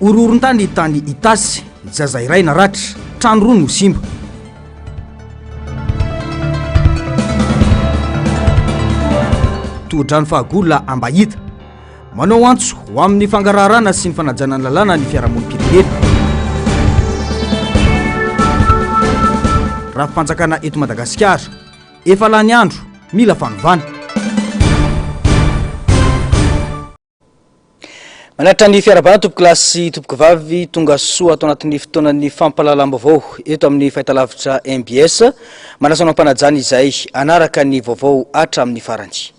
Ororon-tany tany Itasy, zaza iray naratra, trano roa no simba. Tohodrano fahagolona Ambahita, manao antso ho amin'ny fangararana sy ny fanajana ny lalàna ny fiarahamonim-pirenena. Raha mpanjakana eto Madagasikara, efa lany andro, mila fanovana. Manatra ny fiarabana tompoky lahy sy tompoky vavy tonga soa atao anatin'ny fotoanan'ny fampahalalam-baovao eto amin'ny fahitalavitra MBS, manasana ampanajana izay anaraka ny vaovao hatramin'ny farany.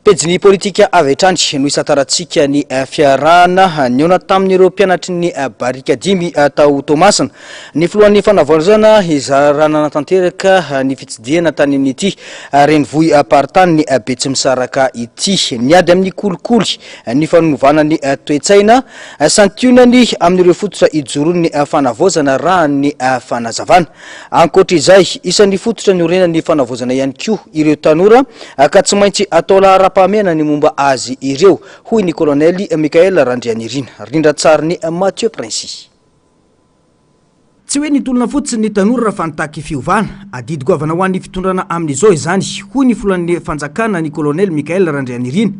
Pejiny politika avy hatrany no isataratsika ny fiarahana niona tamin'ireo mpianatry ny barikadimy tao Tomasina ny filohan'ny fanavaozana izarana tanteraka ny fitsidihana tany amin'ity renivohy apartany ny Betsimisaraka ity, niady amin'ny kolikoly ny fanovana ny toetsaina santionany amin'ireo fototra ijoroan'ny fanavaozana raha ny fanazavana. Ankoatra izay, isan'ny fototra ny orenan'ny fanavaozana ihany koa ireo tanora ka tsy maintsy atao lahara-pahamehana ny momba azy ireo, hoy ny kolonely Mikael Randrianirina, rindra tsara ny Mathieu Princy. Tsy hoe nitolona fotsiny ny tanora raha fantaky fiovana, adidy goavana ho an'ny fitondrana amin'izao izany, hoy ny folan'ny fanjakana ny kolonely Mikael Randrianirina,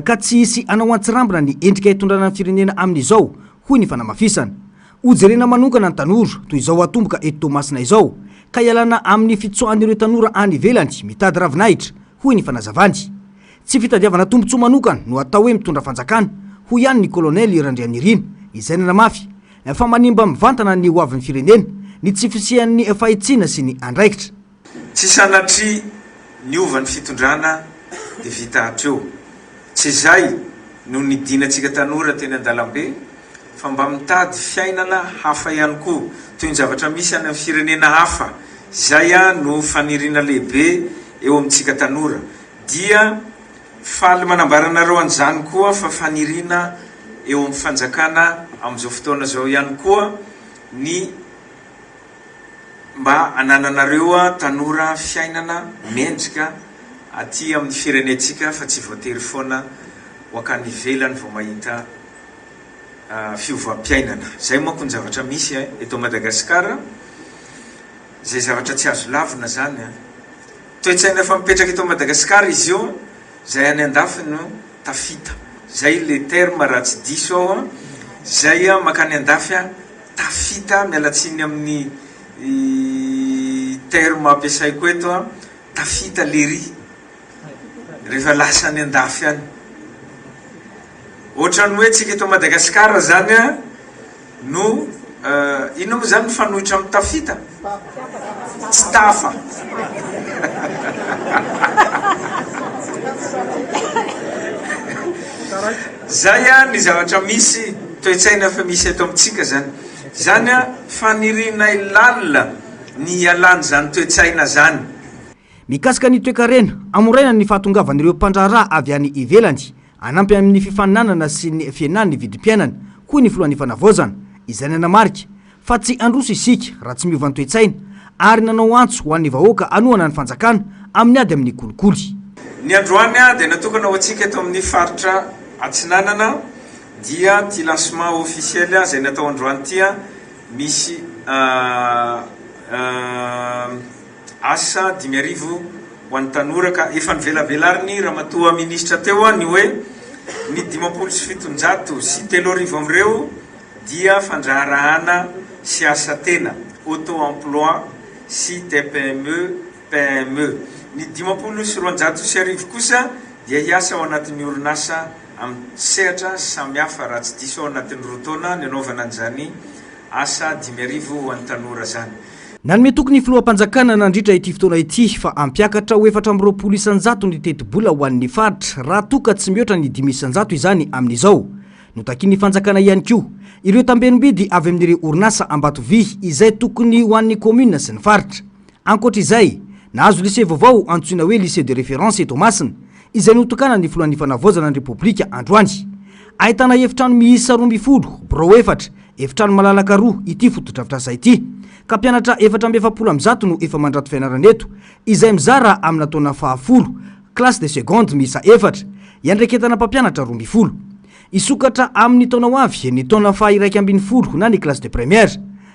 ka tsy isy anao antsirambina ny endrika hitondrana ny firenena amin'izao, hoy ny fanamafisana. Hojerena manokana ny tanora toy izao atomboka eto Tomasina izao, ka ialana amin'ny fitsoan'ireo tanora any ivelany mitady ravinahitra, hoy ny fanazavany. Tsy fitadiavana tombotsoa manokana no atao hoe mitondra fanjakana, hoy ihany ny kolonely Randrianirina, izay nanamafy fa manimba mivantana ny hoavin'ny firenena ny tsy fisian'ny fahitsina sy ny andraikitra. Tsy sanatry ny ovan'ny fitondrana dia vita hatreo. Tsy izay no nidinatsika tanora teny an-dalambe, fa mba mitady fiainana hafa ihany koa toy ny zavatra misy any amin'ny firenena hafa. Izay no faniriana lehibe eo amintsika tanora. Dia faly manambaranareo an'izany koa fa faniriana eo amin'ny fanjakana amin'izao fotoana zao ihany koa ny mba anananareo tanora fiainana mendrika aty amin'ny firenentsika fa tsy voatery foana wakany ivelany vao mahita fiovam-piainana. Zay manko ny zavatra misy eto Madagasikara, zay zavatra tsy azo lavina zany. Toetsaina efa mipetraka eto Madagasikara izy io, zay any andafy no tafita. Zay le terme raha tsy diso ao, zay makany andafy tafita, mialatsiny amin'ny terme ampiasaiko eto tafita lery rehefa lasa any andafy any. Ohatrany hoe tsika eto Madagasikara zany no ino moa zany fanohitra amin'ny tafita? Tsy tafa. Zay ny zavatra misy toetsaina fa misy eto amintsika zany. Zany fanirina ilalina ny ialany zany toetsaina zany. Mikasika ny toe-karena, amoraina ny fahatongavan'ireo mpandraharaha avy any ivelany, anampy amin'ny fifaninanana sy ny fienan'ny vidim-piainana, koa ny filohan'ny fanavaozana, izay nanamarika fa tsy androso isika raha tsy miova ny toe-tsaina, ary nanao antso ho an'ny vahoaka anohana ny fanjakana amin'ny ady amin'ny kolikoly. Ny androany dia natokana ho antsika eto amin'ny faritra Atsinanana, dia ty lancement officiel zay natao androany tia misy asa 10,000 ho an'ny tanora, ka efa nivelabelariny ramatoa ministra teo ny hoe ny 700 sy 3,000 amin'ireo dia fandraharahana sy asa tena, auto-emploi sy TPME. Ny 700 sy 200 kosa dia hiasa ao anatin'ny orinasa amin'ny sehatra samihafa raha tsy diso ao anatin'ny rotaona ny anaovana an'izany asa 10,000 ho an'ny tanora zany. Nanome tokony filoham-panjakana nandritra ity fotoana ity fa ampiakatra ho 420 isanjato ny teti-bola ho an'ny faritra raha toka tsy mihoatra ny 5 isanjato izany amin'izao. Notakin'ny fanjakana ihany koa ireo tambenim-bidy avy amin'ireo orinasa Ambatovy izay tokony ho an'ny commune sy ny faritra. Ankoatra izay, nahazo lycée vaovao antsoina hoe lycée de référence eto Masina, izay notokana ny filohan'ny fanavaozana ny Repoblika androany. Ahitana efitrano miisa 12, birao 4, efitrano malalaka 2 ity fotodrafitrasa ity, ka mpianatra 470 no efa mandrato fianarana eto, izay mizara amina taona 10, classe de seconde miisa 4, iandreketana mpampianatra 12. isokatra amin'ny taona ho avy ny taona faha-1 ambin'ny folo na ny classe de première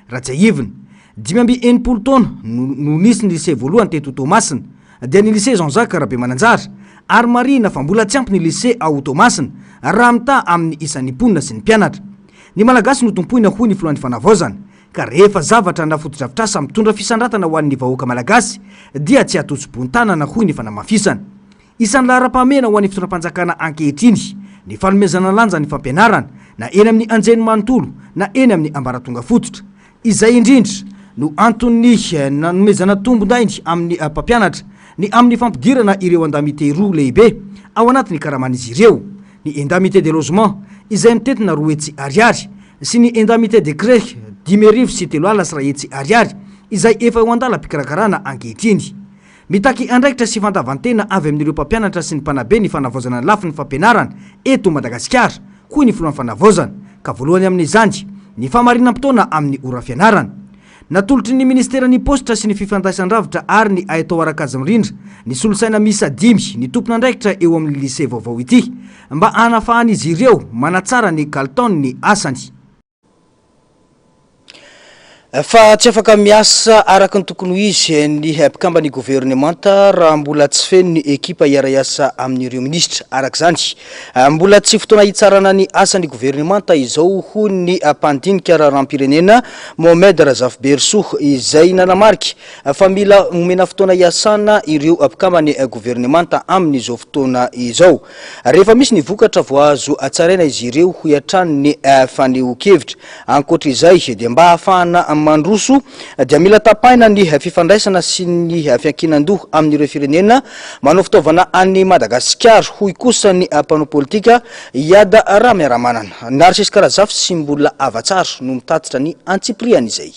raha tsy aiviny 5 taona no nisy ny lycée voalohany teto Toamasina dia ny lycée Jean-Jacques Rabe Mananjara ary marina fa mbola tsy ampy ny lycée ao Toamasina raha mita amin'ny isan'ny mponina sy ny mpianatra. Ny malagasy no tompoina hoy ny filohan'ny fanavaozana ka rehefa zavatra na foto-drafitrasa mitondra fisandratana ho an'ny vahoaka malagasy dia tsy atotso-bontanana hoy ny fanamafisana. Isan'ny lahara-pahamehana ho an'ny fitondram-panjakana ankehitriny ny fanomezana lanja ny fampianarana na eny amin'ny anjeny manontolo na eny amin'ny ambaratonga fototra. Izay indrindra no antony nanomezana tombondainy amin'ny mpampianatra ny amin'ny fampidirana ireo indemnité roa lehibe ao anatin'ny karaman'izy ireo, ny indemnité de logement izay mitetina 2 hetsy ariary sy ny indemnité de crèche 10,000 sy 3 alas hetsy ariary izay efa ho andala mpikarakarana ankehitriny. Mitaky andraikitra sy fantavantena avy amin'ireo mpampianatra sy ny mpanabe ny fanavaozana lafy ny fampianarana eto Madagasikara koa ny filohan'ny fanavaozana ka voalohany amin'izany ny famarinam-potoana amin'ny ora fianarana. Natolotry ny ministeran'ny postra sy ny fifandraisan-dravitra ary ny Aitao Arakazamrindra ny solosaina misa 5 ny tompona andraikitra eo amin'ny lycée vaovao ity mba hanafahan'izy ireo manatsara ny kalitao ny asany. Fa tsy afaka miasa araka ny tokony ho izy ny mpikambany gouvernemanta raha mbola tsy feno ny ekipa iara-iasa amin'ireo ministra. Araka izany mbola tsy fotoana hitsarana ny asan'ny gouvernemanta izao hoy ny mpandinika raharam-pirenena Mohamed Razaf Berso izay nanamarika fa mila omena fotoana hiasana ireo mpikambany gouvernemanta amin'izao fotoana izao. Rehefa misy ny vokatra voazo atsaraina izy ireo ho iatrany ny faneho-kevitra. Ankoatra izay dia mba hahafahana mandroso dia mila tapahina ny fifandraisana sy ny fiankinan-doha amin'ireo firenena manao fitaovana any Madagasikara hoy kosa ny mpanao politika Yada Ramiramanana. Narcisse Karazafy sy mbola avatsara no mitatitra ny antsiprian'izay.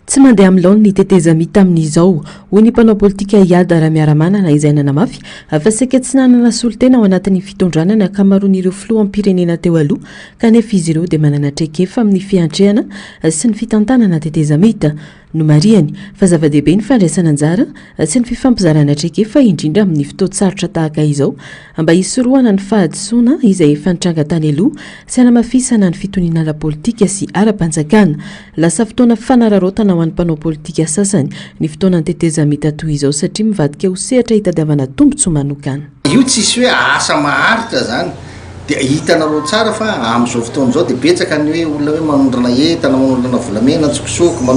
Tsy mandeha amin'ny laony ny teteza mita amin'izao hoy ny mpanao politika Yada Ramiramanana izay nanamafy fa saika tsy nanana solotena ao anatin'ny fitondrana ny akamaroan'ireo filoham-pirenena teo aloha kanefa izy ireo dia manana traikefa amin'ny fiantrehana sy ny fitantanana teteza mita no mariany fa zava-dehibe ny fandraisana anjara sy ny fifampizarana traikefa indrindra amin'ny fotoan-tsarotra tahaka izao mba hisorohana ny fahadisoana izay efa nitranga tany aloha sy hanamafisana ny fitoniana politika sy ara-panjakana. Lasa fotoana fanararotana ho an'ny mpanao politika sasany ny fotoana teteza mita toy izao satria mivadika ho sehatra hitadiavana tombotsoa manokana. Io tsisy hoe asa maharitra zany dia hitanareo tsara fa amin'izao fotoana izao dia betsaka ny hoe olona hoe manondrana entana, manondrana volamena, tsokosoko,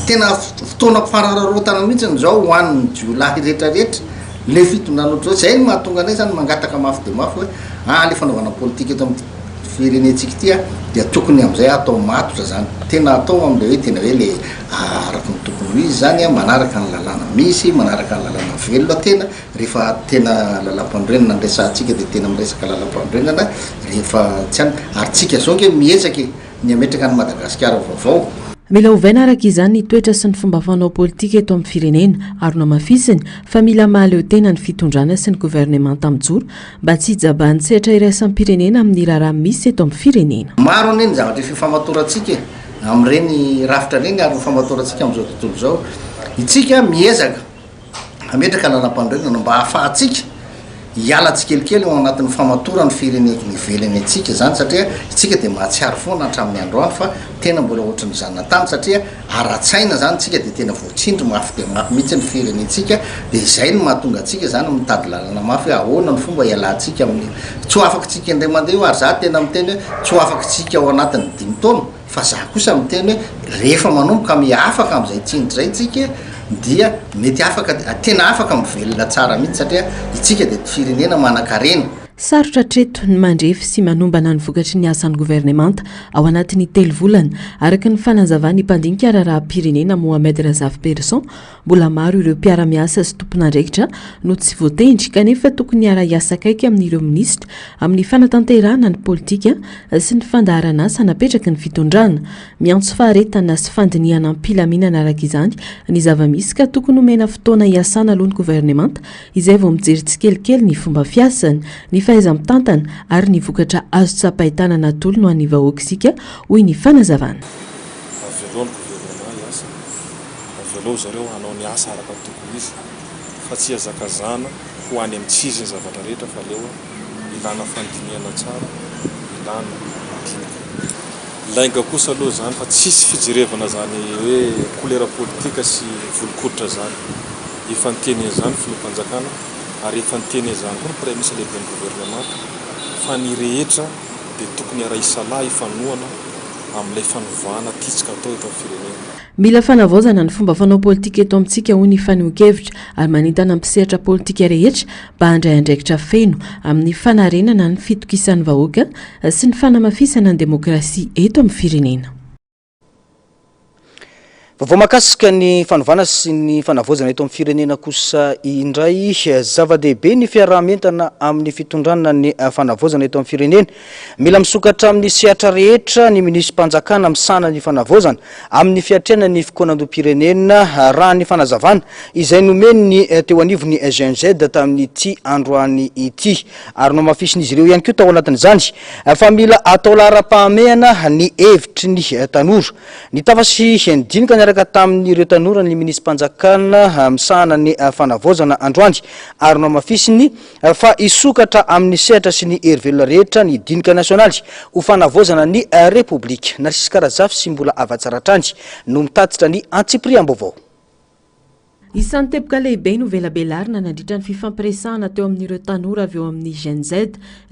tena fotoana fanararotana mihitsy izao ho an'ny jiolahy rehetrarehetra le fitondrana ohatr' izay no mahatonga anay zany mangataka mafy dia mafy hoe le fanaovana politika eto amin'ny firenentsika ity dia tokony amin'izay atao matotra zany, tena atao amin'ilay hoe tena hoe le araka ny tokony izy zany manaraka ny lalàna misy, manaraka ny lalàna velona tena rehefa tena lalam-pandrenana nresantsika dia tena miresaka lalam-pandrenana rehefa tsy any ary tsika zao nge miezaka ny ametraka ny Madagasikara vaovao. Mila ovaina araka izany ny toetra sy ny fomba fanao politika eto amin'ny firenena ary namafisiny fa mila mahaleo tena ny fitondrana sy ny gouvernemanta mijoro mba tsy hijaban'ny sehatra iraisan'ny pirenena amin'ny raharaha misy eto amin'ny firenena. Maro aneny zavatra fifamatorantsika amin'ireny rafitra reny ary fifamatorantsika amin'izao tontolo izao. Itsika miezaka ametraka lalam-pandrenana mba hahafahantsika hiala tsikelikely ao anatin'ny famatorany fireneny velany atsika zany satria itsika dia mahatsiaro foana hatramin'ny androany fa tena mbola ohatran'ny zanona tany satria ara-tsaina zany tsika dia tena voatsindry mafy dia mafy mihitsy ny firenentsika dia izay no mahatonga atsika zany mitady lalana mafy hoe ahoana ny fomba hialantsika amin'ny tsy ho afaka tsika indray mandeha io ary za tena miteny hoe tsy ho afaka tsika ao anatin'ny 5 taona fa za kosa miteny hoe rehefa manomboka miafaka amin'izay tsindry zay tsika dia mety afaka tena afaka mivelona tsara mihitsy satria itsika dia firenena manan-karena. Sarotra treto ny mandrefy sy manombana ny vokatry ny asan'ny gouvernemanta ao anatin'ny 3 volana araka ny fanazavany mpandinika raharaham-pirenena Mohamed Razaf Berso mbola maro ireo mpiara-miasa sy tompon'andraikitra no tsy voatendry kanefa tokony hiara-iasa akaiky amin'ireo minisitra amin'ny fanatanterahana ny politika sy ny fandaharana asa napetraka ny fitondrana miantso faharetana sy fandiniana am-pilaminana araka izany ny zava-misy ka tokony omena fotoana hiasana aloha ny gouvernemanta izay vao mijery tsikelikely ny fomba fiasany ny fahaiza-mitantana ary ny vokatra azo tsapahitana natolo no an'ny vahoakisika hoy ny fanazavana. Avelao zareo hanao ny asa araka tokony izy fa tsy hazakazana ho any amin'ny tsiziny zavatra rehetra fa leo ilana fandiniana tsara ilana lainga kosa aloha zany fa tsisy fijerevana zany hoe kolera politika sy volokorotra zany efa niteny zany filoham-panjakana ary efa niteny zany koa ny premier ministre lehibe ny gouvernement fa ny rehetra dia tokony ara-isalahy ifanohana amin'ilay fanovoana titsika atao eto amin'ny firenena. Mila fanavaozana ny fomba fanao politika eto amintsika hoy ny fanehoan-kevitra ary manintana mpisehatra politika rehetra mba handray andraikitra feno amin'ny fanarenana ny fitokisan'ny vahoaka sy ny fanamafisana ny demokrasia eto amin'ny firenena. Vaovao makasika ny fanovana sy ny fanavaozana eto amin'ny firenena kosa indray zava-dehibe ny fiarahamentana amin'ny fitondrana ny fanavaozana eto amin'ny firenena. Mila misokatra amin'ny sehatra rehetra ny minisitrim-panjakana misana ny fanavaozana amin'ny fiatrena ny fikonan-doam-pirenena raha ny fanazavana izay nomeny ny teo anivony GNZ tamin'ity androany ity ary no mafisin'izy ireo ihany koa tao anatin'izany fa mila atao lara-pahamehana ny hevitry ny tanora ny tafasy ndinika niaraka tamin'ireo tanora ny minisitrim-panjakana misahana ny fanavaozana androany ary no mafisiny fa isokatra amin'ny sehatra sy ny hery-velona rehetra ny dinika nasionaly ho fanavaozana ny repoblika Narcisse Karazafy sy mbola avatsaratrany no mitatitra ny antsipriam-baovao. Isan'ny teboka lehibe no velabelarina nandritra ny fifampiresahana teo amin'ireo tanora avy eo amin'ny GNZ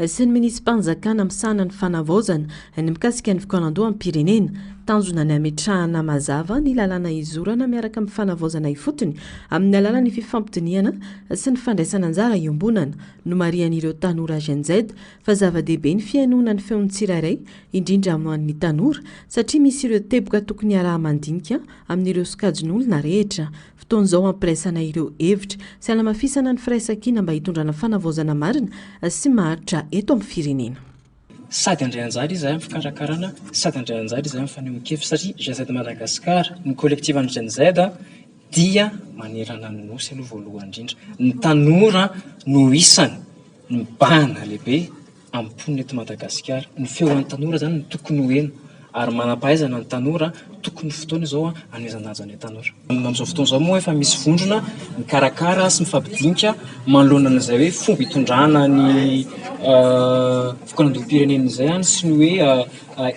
sy ny minisitrim-panjakana misahana ny fanavaozana ny mikasika ny fikonan-doha amin'ny pirenena. Tanjona ny ametrahana mazava ny lalàna izorana miaraka amin'ny fanavaozana ifotony amin'ny alalan'ny fifampitoniana sy ny fandraisana anjara iombonana no marian'ireo tanora GNZ fa zava-dehibe ny fiainona ny feon'ny tsirairay indrindra amin'ny tanora satria misy ireo teboka tokony araha mandinika amin'ireo sokajin'olona rehetra. Fotoan'izao ampiresana ireo hevitra sy alamafisana ny firaisan-kina mba hitondrana fanavaozana marina sy maharitra eto amin'ny firenena. Sady andray anjara izy amin'ny fikarakarana, sady andray anjara izy amin'ny fanehoan-kevitra satria GNZ Madagasikara, ny kolektiva ny GNZ dia manerana ny nosy aloha voalohany indrindra. Ny tanora no isany ny bahana lehibe amin'ny ponina eto Madagasikara. Ny feon'ny tanora zany no tokony ho hena ary manam-pahaizana ny tanora tokony fotoana izao hanomezan-danja ny tanora. Amin'izao fotoana izao moa efa misy vondrona mikarakara sy mifampidinika manoloana an'izay hoe fomba hitondrana ny fikonan-doam-pirenena izay any sy ny hoe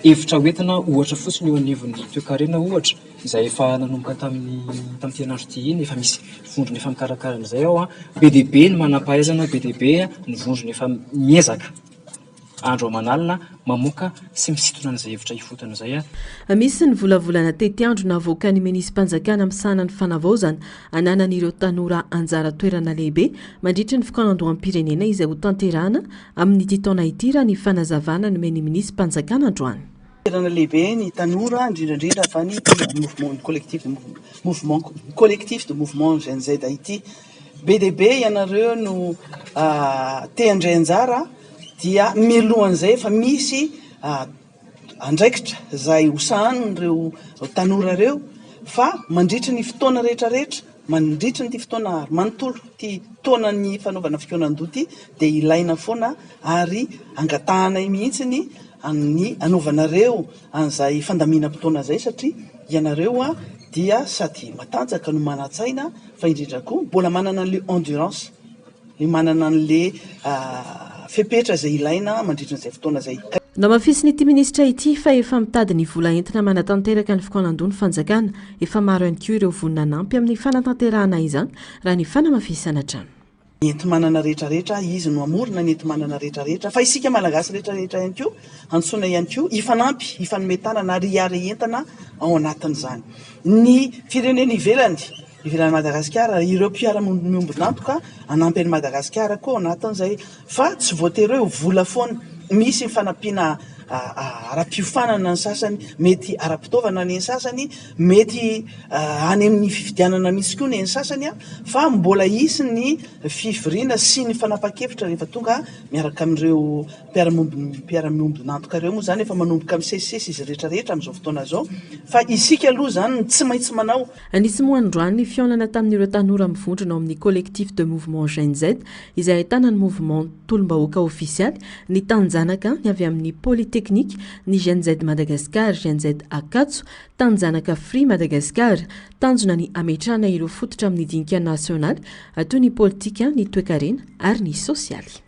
hevitra hoentina ohatra fotsiny eo anivon'ny toe-karena ohatra izay efa nanomboka tamin'ny herinandro ity iny efa misy vondrona efa mikarakara an'izay ao be dia be ny manam-pahaizana be dia be ny vondrona efa miezaka andro aman'alina mamoaka sy misintona an'izay hevitra ifotana izay. Misy ny volavolana tety-andro navoaka ny minisitrim-panjakana misahana ny fanavaozana ananan'ireo tanora anjara toerana lehibe mandritra ny fikonan-doha amin'ny pirenena izay ho tanterahana amin'ity taona ity raha ny fanazavana nomeny minisitrim-panjakana androany. Toerana lehibe ny tanora indrindrandrindra fa ny mouvement collectif de mouvement GNZ ity be dia be ianareo no te handray anjara dia milohan'izay fa misy andraikitra izay hosahan'ireo tanora ireo fa mandritra ny fotoana rehetrarehetra mandritra ny ty fotoana manontolo ty taona ny fanaovana fikonan-doha ty dia ilaina foana ary angatahana mihitsy ny anaovanareo an'izay fandaminam-potoana izay satria ianareo dia sady matanjaka no manan-tsaina fa indrindra koa mbola manana an'le endurance manana an'le fepetra izay ilaina mandritra n'izay fotoana izay. No mafisiny ity minisitra ity fa efa mitady ny vola entina manatanteraka ny fikonan-doha ny fanjakana efa maro ihany koa ireo vonina nampy amin'ny fanatanterahana izany raha ny fanamafisana trano. Ny enti-manana rehetrarehetra izy no amorona ny enti-manana rehetrarehetra fa isika malagasy rehetrarehetra ihany koa antsoina ihany koa ifanampy ifanometanana ary hiary entana ao anatin'izany. Ny firenena ivelany Madagasikara ireo mpiara-miombonantoka anampy an'i Madagasikara koa anatin'izay fa tsy voatery hoe vola foana misy fanampiana ara-piofanana ny sasany mety ara-pitaovana ny sasany mety any amin'ny fifidianana misy koa ny sasany fa mbola isy ny fivoriana sy ny fanapa-kevitra rehefa tonga miaraka amin'ireo mpiara-miombonantoka ireo moa zany efa manomboka misesisesy izy rehetrarehetra amin'izao fotoana izao fa isika aloha zany tsy maintsy manao. Anisy moa androany ny fiaonana tamin'ireo tanora mivondrona ao amin'ny collectif de mouvement GNZ izay ahitana ny mouvement tolom-bahoaka ofisialy ny tanjanaka ny avy amin'ny polytechnique ny GNZ Madagasikara GNZ Akatso tanjanaka Free Madagasikara tanjona ny ametrahana ireo fototra amin'ny dinika nasionaly toy ny politika ny toe-karena ary ny sosialy.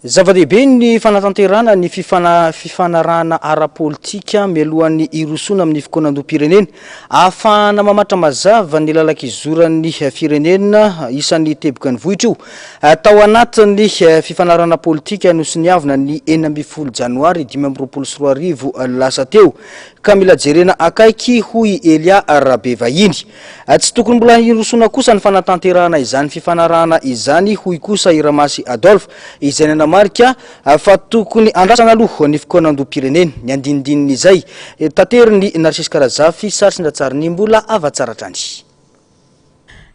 Zava-dehibe ny fanatanterana ny fifanarahana ara-politika mialohan'ny irosona amin'ny fikonan-doam-pirenena ahafahana mamatra mazava ny lalak'izoran'ny firenena isan'ny teboka ny vohitra io tao anatin'ny fifanarahana politika nosoniavina ny 12 janoary 2024 lasa teo ka mila jerena akaiky hoy Elia Rabe vahiny. Tsy tokony mbola irosona kosa ny fanatanterana izany fifanarahana izany hoy kosa Iramasy Adolphe izay nanamarika fa tokony andrasana aloha ny fikonan-doam-pirenena ny andinindin'izay tateriny Narcisse Karazafy Sarotsindratsary ny mbola avatsaratrany.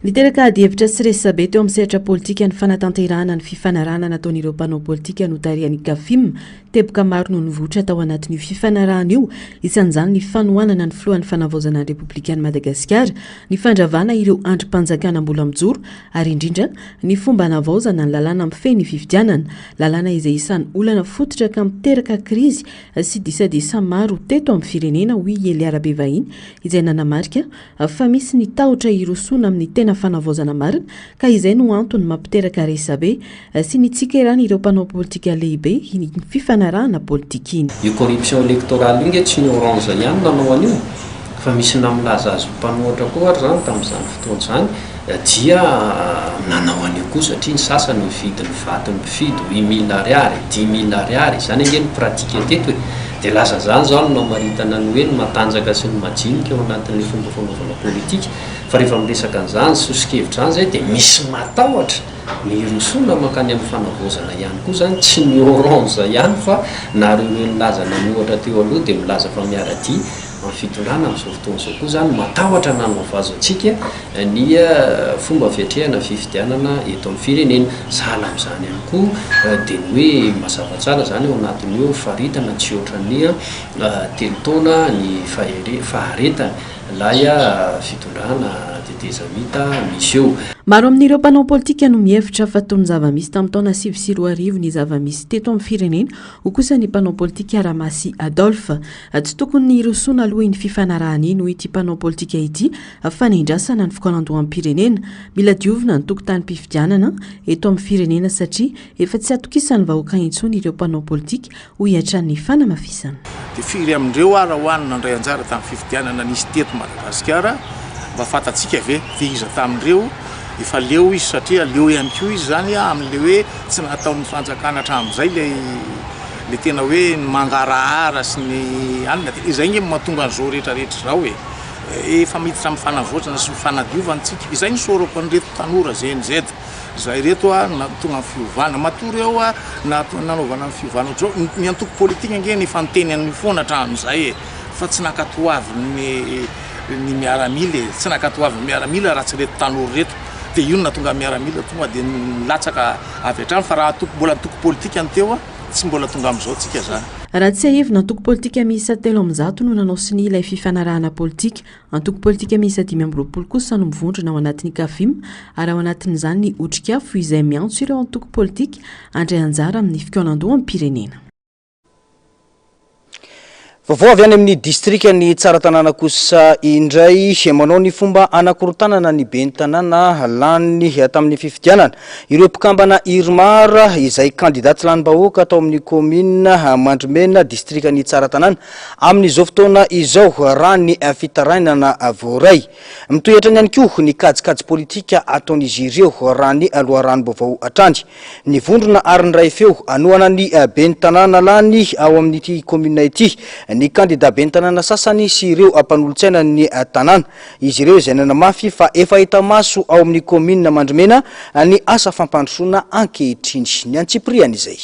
Niteraka adihevitra sy resabe teo amin'ny sehatra politika ny fanatanterahana ny fifanarahana nataon'ireo mpanao politika notarian'ny GAFIM teboka maro no nivoatra tao anatin'io fifanarahana io isan'izany ny fanohanana ny filohan'ny fanavaozana ny Repoblikan'i Madagasikara ny fandravana ireo andrim-panjakana mbola mijoro ary indrindra ny fomba navaozana ny lalàna mifehy ny fifidianana lalàna izay isan'ny olana fototra ka miteraka krizy sy disadisa maro teto amin'ny firenena hoy Elia Rabe vahiny izay nanamarika fa misy ny tahotra irosona amin'ny tena fanavaozana marina ka izay no antony mampiteraka resabe sy ny tsikerana ireo mpanao politika lehibe ny fifanarahana politika iny. Io corruption électorale io nge tsy ny orange ihany nanao an'io fa misy namlaza azy mpanohatra koa ary zany tamin'izany fotoana izany dia nanao an'io koa satria ny sasany mividy ny vaty mifidy 8 000 ariary 10 000 ariary izany ange ny pratika teto hoe dia lasa zany zao no maritana ny hoe ny matanjaka sy ny majinika ao anatin'ny fomba fanaovana politika fa rehefa miresaka an'izany sosikevitra zany zay dia misy matahotra ny irosona mankany amin'ny fanavaozana ihany koa zany tsy ny orange ihany fa na reo nilaza namohatra teo aloha dia milaza fa miaradia amin'ny fitondrana amin'izao fotoana izao koa zany matahotra nanovazo antsika ny fomba fiatrehana fifidianana eto amin'ny firenena sahala amin'izany ihany koa dia ny hoe mazava tsara zany ao anatin'io faritana tsy ohatran'ny telo taona ny faharetana lay fitondrana tetezamita misy eo. Maro amin'ireo mpanao politika no mihevitra fa toy ny zava-misy tamin'ny taona 2024 ny zava-misy teto amin'ny firenena ho kosa ny mpanao politika Iramasy Adolphe tsy tokony ny irosona aloha ny fifanarahana iny hoy ity mpanao politika ity fa ny indrasana ny fikonan-doha amin'ny firenena mila diovina ny tokotany-pifidianana eto amin'ny firenena satria efa tsy atokisany vahoaka intsony ireo mpanao politika ho hiatran'ny fanamafisana. Dia firy amin'ireo raha hoanina andray anjara tamin'ny fifidianana nisy teto Madagasikara mba fatatsika ve dia iza tamin'ireo efa leo izy satria leo ihany koa izy zany amin'le hoe tsy nataon'ny fanjakana hatramin'izay le tena hoe mangarahara sy ny alina dia izay nge mahatonga an'izao rehetrarehetra zao hoe efa miditra amin'ny fanavaozana sy fanadiovantsika izay ny sorako an'ireto tanora ZNZ zay reto tonga amin'ny fiovana matory eo nanaovana amin'ny fiovana zao ny antoko politika nge ny fanteny an'ny foana hatramin'izay fa tsy nakatoavy ny miaramila tsy nakatoavy ny miaramila raha tsy reto tanora reto dia io natonga miaramila tonga dia nilatsaka avy hatrany fa raha mbola antoko politika ny teo tsy mbola tonga amin'izao tsika zany. Raha tsy ahevina antoko politika miisa 3 no nanao sy ny ilay fifanarahana politika antoko politika miisa 5 kosa no mivondrona ao anatin'ny GAFIM ary ao anatin'izany ny otrikafo izay miantso ireo antoko politika andray anjara amin'ny fikonan-doha amin'ny pirenena. Vaovao avy any amin'ny distrika ny tsara tanàna kosa indray manao ny fomba anakorotanana ny ben'ny tanàna lany tamin'ny fifidianana ireo mpikambana Irmara izay kandidaty lanim-bahoaka atao amin'ny commune Mandrimena distrika ny tsara tanàna amin'izao fotoana izao raha ny fitarainana voaray mitoetra ihany koa ny kajikajy politika ataon'izy ireo raha ny aloharano-baovao atrany ny vondrona ary ny ray feo anohana ny ben'ny tanàna lany ao amin'ity commune ity ny kandida ben'ny tanàna sasany sy ireo mpanolontsaina ny tanàna izy ireo izay nanamafy fa efa hita maso ao amin'ny commune Mandrimena ny asa fampandrosoana ankehitriny ny antsipriana izay.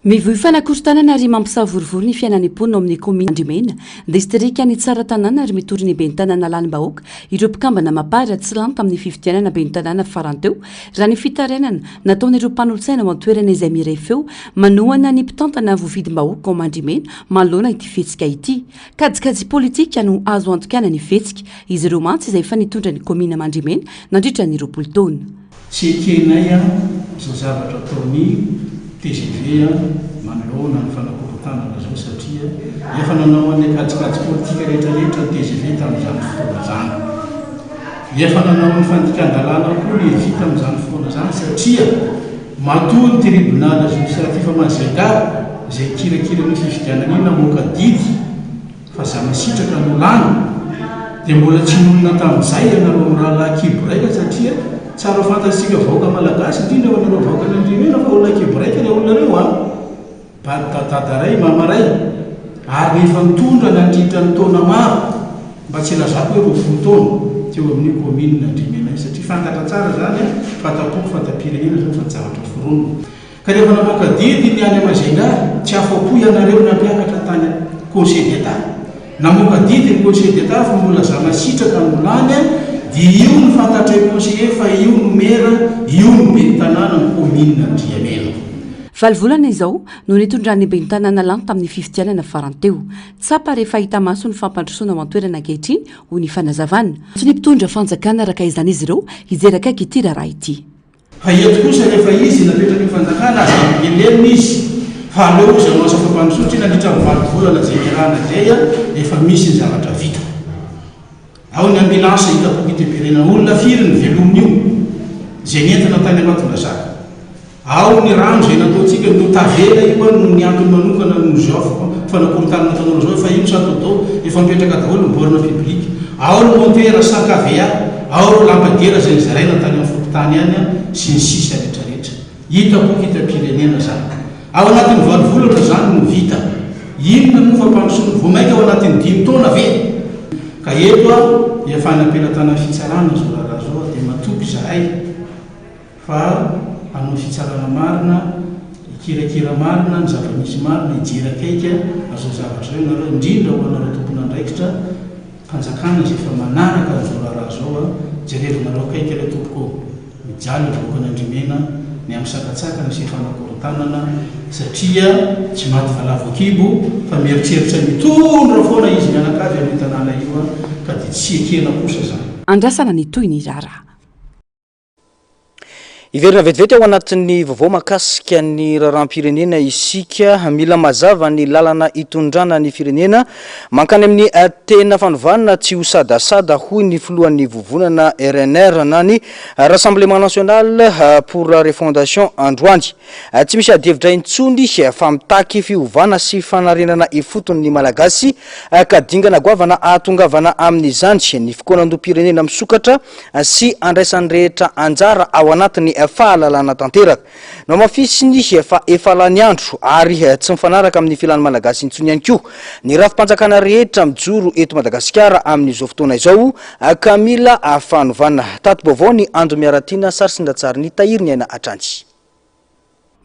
Mivoy fanakorotanana ary mampisavorivory ny fiainan'ny mponina ao amin'ny commune Mandrimena distrika ny tsara tanàna ary mitory ny ben'ny tanàna lanim-bahoaka ireo mpikambana mapara tsy lany tamin'ny fifidianana ben'ny tanàna faranteo raha ny fitarainana nataon'ireo mpanolontsaina ao an-toerana izay miray feo manohana ny mpitantana voavidim-bahoaka ao Mandrimena manoloana ity fetsika ity kajikajy politika no azo antokana ny fetsika izy ireo mantsy izay efa nitondra ny commune Mandrimena nandritra ny 20 taona. Tsy ekenay izao zavatra ataony TGV manoloana ny fanakorontanana zao satria efa nanao an'ilay kajikajy politika rehetrarehetra ny TGV tamin'izany fotoana zany. Efa nanao ny fandikan-dalàna koa ny vita amin'izany fotoana zany satria matoa ny tribunal administratif Madagasikara zay kirakira ny fifidianana iny namoaka didy fa za masitraka no lany dia mbola tsy nonona tamin'izay ianareo amin'ny rahalahy kibo raika satria tsara fantatsika vahoaka malagasy indrindra ho anareo vahoaka n'Andriamena fa olona kibo raika ilay olona reo dadaray mamaray ary efa mitondra nandritra ny taona maro mba tsy lazako hoe 20 taona teo amin'ny commune n'Andriamena satria fantatra tsara zany fatapoko fatapirenena zao fa zavatra foronina ka rehefa namoaka didy ny any Majunga tsy afa-po ianareo nampiakatra tany conseil d'état namoaka didy ny conseil d'état fa mbola za masitraka no lany dia io ny fantatra conseiller fa io no mera io no be tanàna ny commune n'Andriamena. Valvolana izao no nitondrany be ny tanàna lany tamin'ny fifidianana faranteo tsapa rehefa hita maso ny fampandrosoana ao an-toerana ankehitriny ho ny fanazavana tsy ny mpitondra fanjakana araka izany izy ireo hijeraka ity raha ity. Fa eto kosa rehefa izy napetraka ny fanjakana azy elelina izy fa aleo izy no asa fampandrosoana tsy nandritra valvolana zay mirana zay efa misy ny zavatra vita. Ao ny ambulance hitapoky iteperena olona firy ny velominy io zay nentina tany Ambatondrazaka. Ao ny rano zay nataontsika no tavela io no ny antony manokana no zao fanakorontanana tanora zao fa io satotao efa mipetraka daholo ny borne publique. Ao ny montera sankavea ao lampadiera zay zaraina tany amin'ny fototany any sy ny sisa rehetrarehetra hitapoky itapirenena zany. Ao anatin'ny valovolana zany no vita inona no fampandrosoana vao maika ao anatin'ny 5 taona ve ka eto efa nampelatana fitsarana zao raha zao dia matoky zahay fa anao fitsarana marina ikirakira marina ny zava-misy marina ijera akaika azao zavatra reo nareo indrindra ho anareo tompona andraikitra fanjakana zay efa manaraka zao raha zao jerevonareo akaika ilay tompoko mijaly vahoaka n'Andriamena ny amin'ny sakatsakana sy fanakorontanana satria tsy maty valavo kibo fa mieritreritra mitondra foana izy mianakavy amin'ny tanàna io ka dia tsy ekena kosa zany. Andrasana ny toy ny rara. Iverina vetivety ao anatin'ny vaovao mahakasika ny raharam-pirenena isika mila mazava ny lalana itondrana ny firenena mankany amin'ny tena fanovana tsy ho sadasada hoy ny filohan'ny vovonana RNR na ny Rassemblement National pour la Refondation androany. Tsy misy adihevitra intsony fa mitaky fiovana sy fanarenana ifotony malagasy ka dingana goavana atongavana amin'izany ny fikonan-dom-pirenena misokatra sy andraisan'ny rehetra anjara ao anatiny fahalalana tanteraka no mafisiny efa lany andro ary tsy mifanaraka amin'ny filan'ny malagasy intsony ihany koa ny rafim-panjakana rehetra mijoro eto Madagasikara amin'izao fotoana izao ka mila fanovana tato-baovao ny andro miaratiana sary sindatsara ny tahiry ny aina atrany.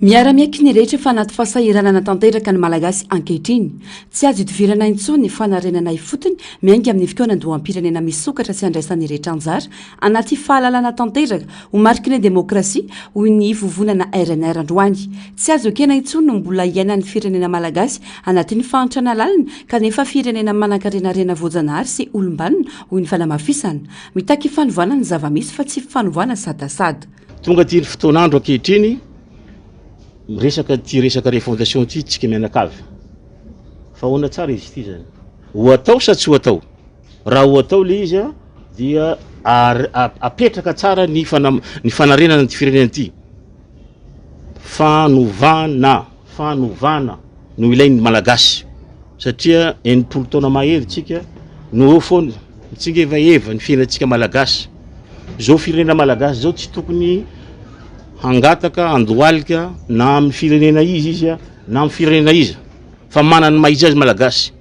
Miara-miaiky ny rehetra fa anaty fahasahiranana tanteraka ny malagasy ankehitriny tsy azo itovirana intsony ny fanarenana ifotony miainga amin'ny fikonan-doham-pirenena misokatra sy andraisan'ny rehetra anjara anaty fahalalana tanteraka ho mariky ny demokrasia hoy ny vovonana RNR androany. Tsy azo ekena intsony no mbola iainan'ny firenena malagasy anatin'ny fahantrana lalina kanefa firenena manan-karenarena voajanahary sy olombanona hoy ny fanamafisana mitaky fanovana ny zava-misy fa tsy fanovana sadasada. Tonga ty fotoanandro ankehitriny resaka refondation ty tsika mianakavy fa ona tsara izy ty zany ho atao sa tsy ho atao raha ho atao le izy dia apetraka tsara ny fanarenana ty firenena ty fanovana no ilain'ny malagasy satria enimpolo taona mahery tsika no foana mitsingevaeva ny fiainantsika malagasy zao firenena malagasy zao tsy tokony hangataka andohalika na amin'ny firenena izy na amin'ny firenena izy fa manana mahizy azy malagasy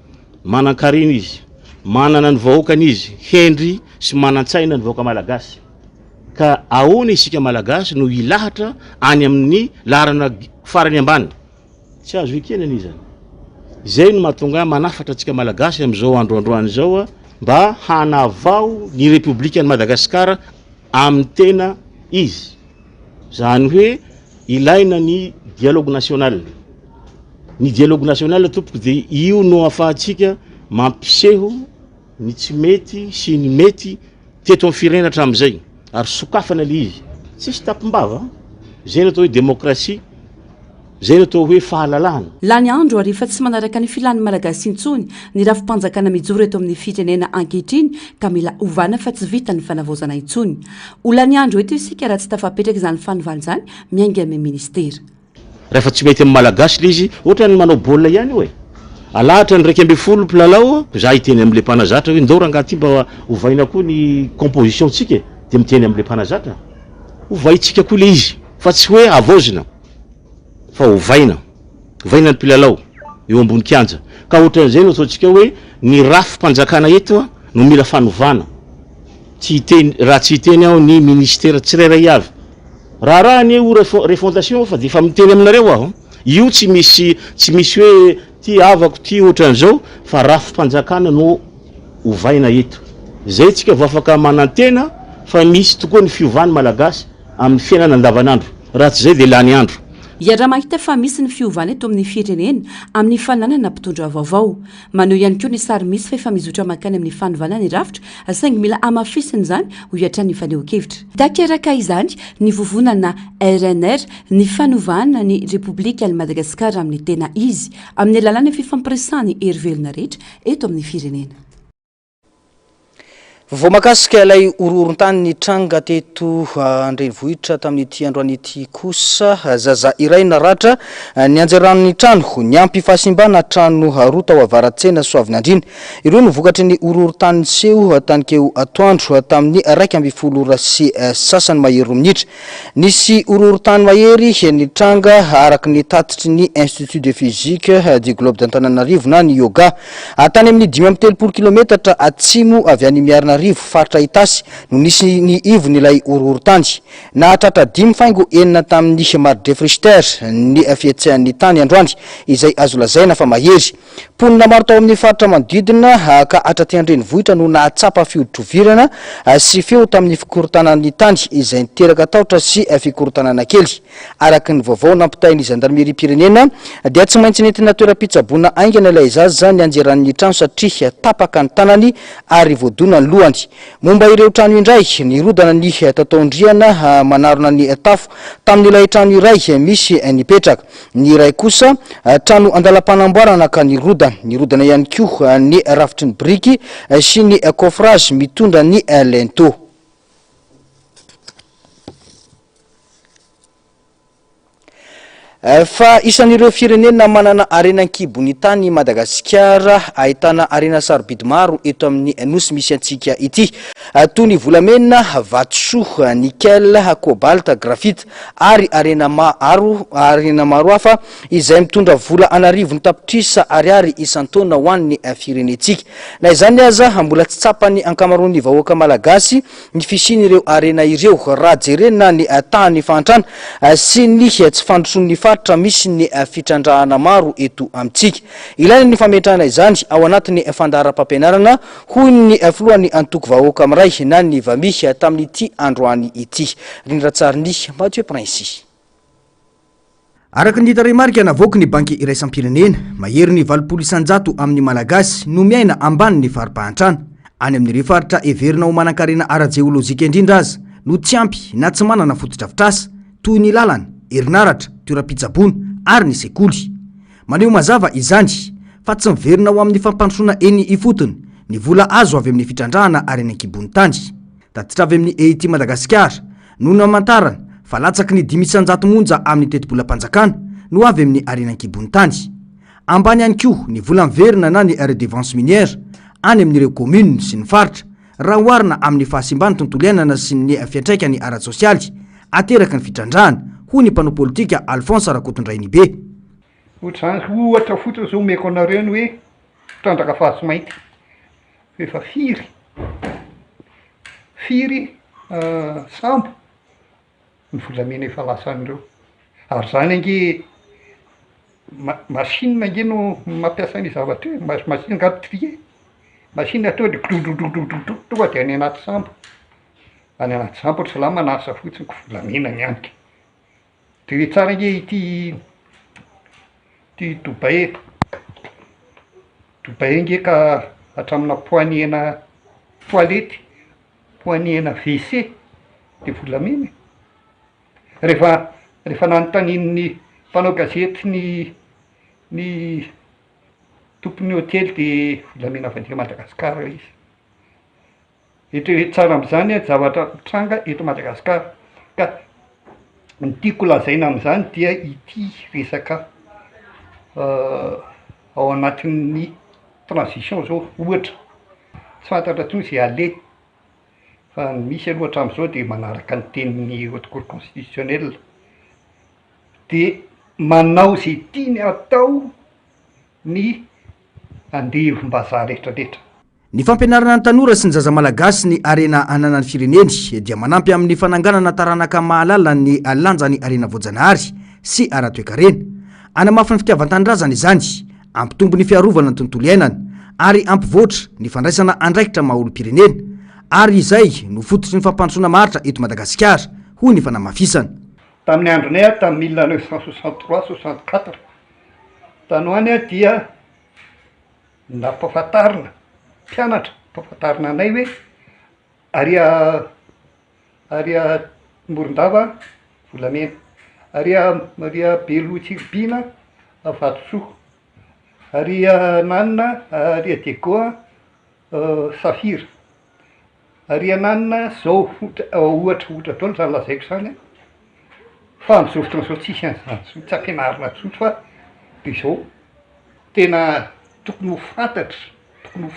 manan-karena izy manana ny vahoakany izy hendry sy manan-tsaina ny vahoaka malagasy ka ahoana isika malagasy no ilahatra any amin'ny larana farany ambany tsy azo ekenany izy zay no mahatonga manafatra antsika malagasy amin'izao androandroany zao mba hanavao ny republikan'ny Madagasikara amin'ny tena izy zany hoe ilaina ny dialogue national tompoko dia io no ahafahantsika mampiseho ny tsy mety sy ny mety teto amin'ny firenena hatramin'izay ary sokafana le izy tsisy tapimbava zay no atao hoe demokrasia zay no atao hoe fahalalahana lany andro ary efa tsy manaraka ny filany malagasy intsony ny rafi-panjakana mijoro eto amin'ny firenena ankehitriny ka mila ovana fa tsy vita ny fanavaozana intsony olany andro eto isika raha tsy tafapetraka izany fanovana izany miainga amin'ny ministera rehefa tsy mety amin'ny malagasy le izy ohatra ny manao baolina ihany hoe alahatra ny 2 mpilalao za iteny am'le mpanazatra hoe ndao rangaty mba ovaina koa ny composition tsika de miteny am'le mpanazatra ovaitsika koa le izy fa tsy hoe avozina fa ovaina ny mpilalao eo ambony kianja ka ohatran'izay no ataontsika hoe ny rafi-panjakana eto no mila fanovana raha tsy hiteny aho ny ministera tsirairay avy raha ny o refondation fa de efa miteny aminareo aho io tsy misy hoe ty avako ty ohatran'izao fa rafi-panjakana no ovaina eto zay tsika vo afaka manantena fa misy tokoa ny fiovany malagasy amin'ny fiainana andavanandro raha tsy zay de lany andro iaraha mahita fa misy ny fiovana eto amin'ny firenena amin'ny fananana mpitondra vaovao maneho ihany koa ny sary misy fa efa mizotra makany amin'ny fanovana ny rafitra saingy mila amafisiny zany ho iatran'ny faneho-kevitra takeraka izany ny vovonana RNR ny fanovana ny Repoblika ny Madagasikara amin'ny tena izy amin'ny alalàna fifampiresahany herivelona rehetra eto amin'ny firenena vao makasika ilay ororon-tany ny tranga teto andrenivohitra tamin'ity androan'ity kosa zaza iray naratra ny anjaran'ny trano ny ampy fahasimbana trano roa tao avaratsena Soavinandrina ireo no vokatry ny ororon-tany seho tanikeo atoandro tamin'ny 1:10 sy sasany mahery minitra nisy ororon-tany mahery ny tranga araky ny tatitry ny Institut de Physique du Globe d'Antananarivo na ny yoga tany amin'ny 530 km atsimo avy any miarina faritra Itasy no nisy ny ivony ilay ororon-tany nahatratra 5 faingo 9 tamin'ny Marde Frister ny fietsehan'ny tany androany izay azo lazaina fa mahery ponina maro tao amin'ny faritra manodidina ka hatraty andrenivohitra no nahatsapa fiodrovirana sy feo tamin'ny fikorontanan'ny tany izay niteraka taotra sy fikorotanana kely araky ny vaovao nampitahin'ny gendarmerie pirenena dia tsy maintsy nentina toeram-pitsaboana aingana ilay zaza ny anjeran'ny trano satria tapaka ny tanany ary voadona ny lohany momba ireo trano indray nirodana ny tataondriana manarona ny tafo tamin'ilay trano iray misy nipetraka ny iray kosa trano andalam-panamboarana ka nirodana ihany koa ny rafitry ny briky sy ny coffrage mitondra ny lento fa isan'ireo firenena manana arenan-kibony tany Madagasikara ahitana arena sarobidy maro eto amin'ny nosy misy antsika ity toy ny volamena, vatsoa, nickel, cobalt, graphite ary arena maro hafa izay mitondra vola anarivo ny tapitrisa ariary isan-taona ho an'ny firenetsika na izany aza mbola tsy tsapany ankamaroan'ny vahoaka malagasy ny fisian'ireo arena ireo raha jerena ny tany fantrana sy ny tsy fandrotson'ny misy ny fitrandrahana maro eto amintsika ilaina ny fametrahana izany ao anatin'ny fandaharam-pampianarana hoy ny filohan'ny antoko vahoaka amiray na ny vamihy tamin'ity androany ity rindratsariny Mathieu Prince araky ny tarehimarika navoaka ny banky iraisam-pirenena mahery ny 700 amin'ny malagasy no miaina ambany ny faripahantrana any amin'ny faritra everina ho manan-karena ara-jeolozika indrindra aza no tsy ampy na tsy manana fotodrafitrasa toy ny lalana herinaratra toeram-pitsaboana ary ny sekoly maneho mazava izany fa tsy miverina ho amin'ny fampandrosoana eny ifotony ny vola azo avy amin'ny fitrandrahana arenan-kibony tany tatitra avy amin'ny EIT Madagasikara no namantarana fa latsaky ny 500 monja amin'ny tetibolam-panjakana no avy amin'ny arenan-kibony tany ambany ihany koa ny vola miverina na ny redevance minière any amin'ireo commune sy ny faritra raha oharina amin'ny fahasimbany tontolo iainana sy ny fiantraikany ara-sosialy ateraka ny fitrandrahana hoy ny mpanao politika Alphonse Rakotondrainy be ohatra fotsiny zao meko anareo ny hoe trandraka fahaso mainty efa firy sambo ny volamena efa lasan'ireo ary zany ange machine ange no mampiasa ny zavatra io machine gatrifié machine atao de tonga de any anaty sambo ohatra salama manasa fotsiny ko volamena mianika de tsara ange ity Dubaï ange ka hatramina poignée-na toilette poignée-na WC de volamena rehefa nanontanian'ny mpanao gazety ny tompony hôtely de volamena avadika Madagasikara izy. Eto tsara am'izany zavatra mitranga eto Madagasikara ka ny tiako lazaina am'izany dia ity resaka ao anatin'ny transition zao ohatra tsy fantatra tsony zay ale fa misy aloha hatramin'izao de manaraka ny tenin'ny haute cour constitutionnelle de manao zay tiany atao ny andevim-bazaha rehetrarehetra. Ny fampianarana ny tanora sy ny zaza malagasy ny arena ananan'ny fireneny dia manampy amin'ny fananganana taranaka mahalala ny lanjany arena voajanahary sy ara-toekarena. Anamafy ny fitiavan-tanindrazana izany, ampitombo ny fiarovana ny tontolo iainana ary ampivoatra ny fandraisana andraikitra maha-olom-pirenena ary izay no fototry ny fampandrosoana maritra eto Madagasikara hoy ny fanamafisana. Tamin'ny andronay tamin'ny 1963-64 tanoany dia nampahafantarina mpianatra mpahafantarina anay hoe aria Morondava volamena, aria Belotsirbina Vatsoa, aria Nanna aria Degoa Safira, aria Nanna zao ohatra taona zany lazaiko zany fa amin'izao fotoana izao tsisy an'izany tsy ampianarina tsotry fa de zao tena tokony ho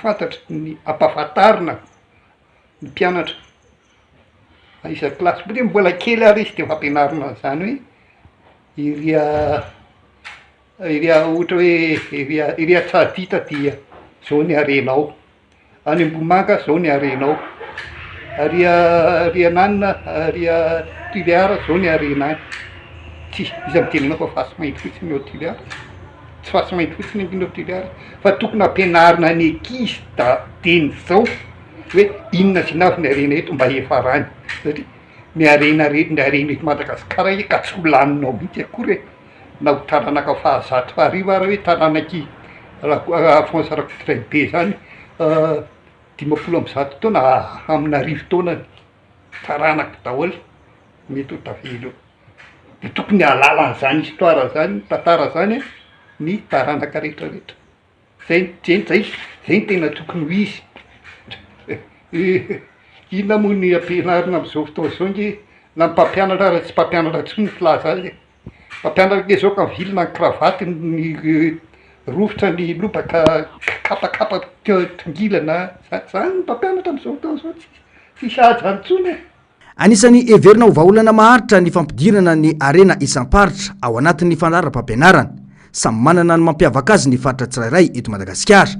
fantatra ny ampahafantarina ny mpianatra isany kilasy de mbola kely ary izy de fampianarina zany hoe iria ohatra hoe iria Tsadita dia zao ny arenao, any Mbomanga zao ny arenao, aria Nanna aria Tiliara zao ny arena tsy izy amitenana fa fasy mainty fotsiny eo Tiliara tsy fasy mainty fotsiny ambinao Tiliara fa tokony ampianarina ny ankizy teny zao hoe inona sy navy ny arena eto mba efarany satria ny arena eto Madagasikara ka tsy ho laninao mihitsy akory na ho taranaka fahazato faharivo ary hoe taranaky Alphonse Rakotodrany be zany 50 taona amina 10 taona taranaka daholo mety ho tavelo de tokony alala an'izany histoire zany tantara zany ny taranaka rehetrarehetra zay tena tokony ho izy. Inona moa ny ampianarina am'izao fotoana zao nge na mpampianatra ary tsy mpampianatra tsy ny filaza azy mpampianatra ke zao ka vilona ny kravaty ny rofotra ny lobaka kapakapa tongilana zany mpampianatra am'izao fotoana zao tsy sahajany tsony. Anisany everina ho vahaolana maharitra ny fampidirana ny arena isam-paritra ao anatin'ny fandaharam-pampianarana. Samy manana ny mampiavaka azy ny faritra tsirairay eto Madagasikara.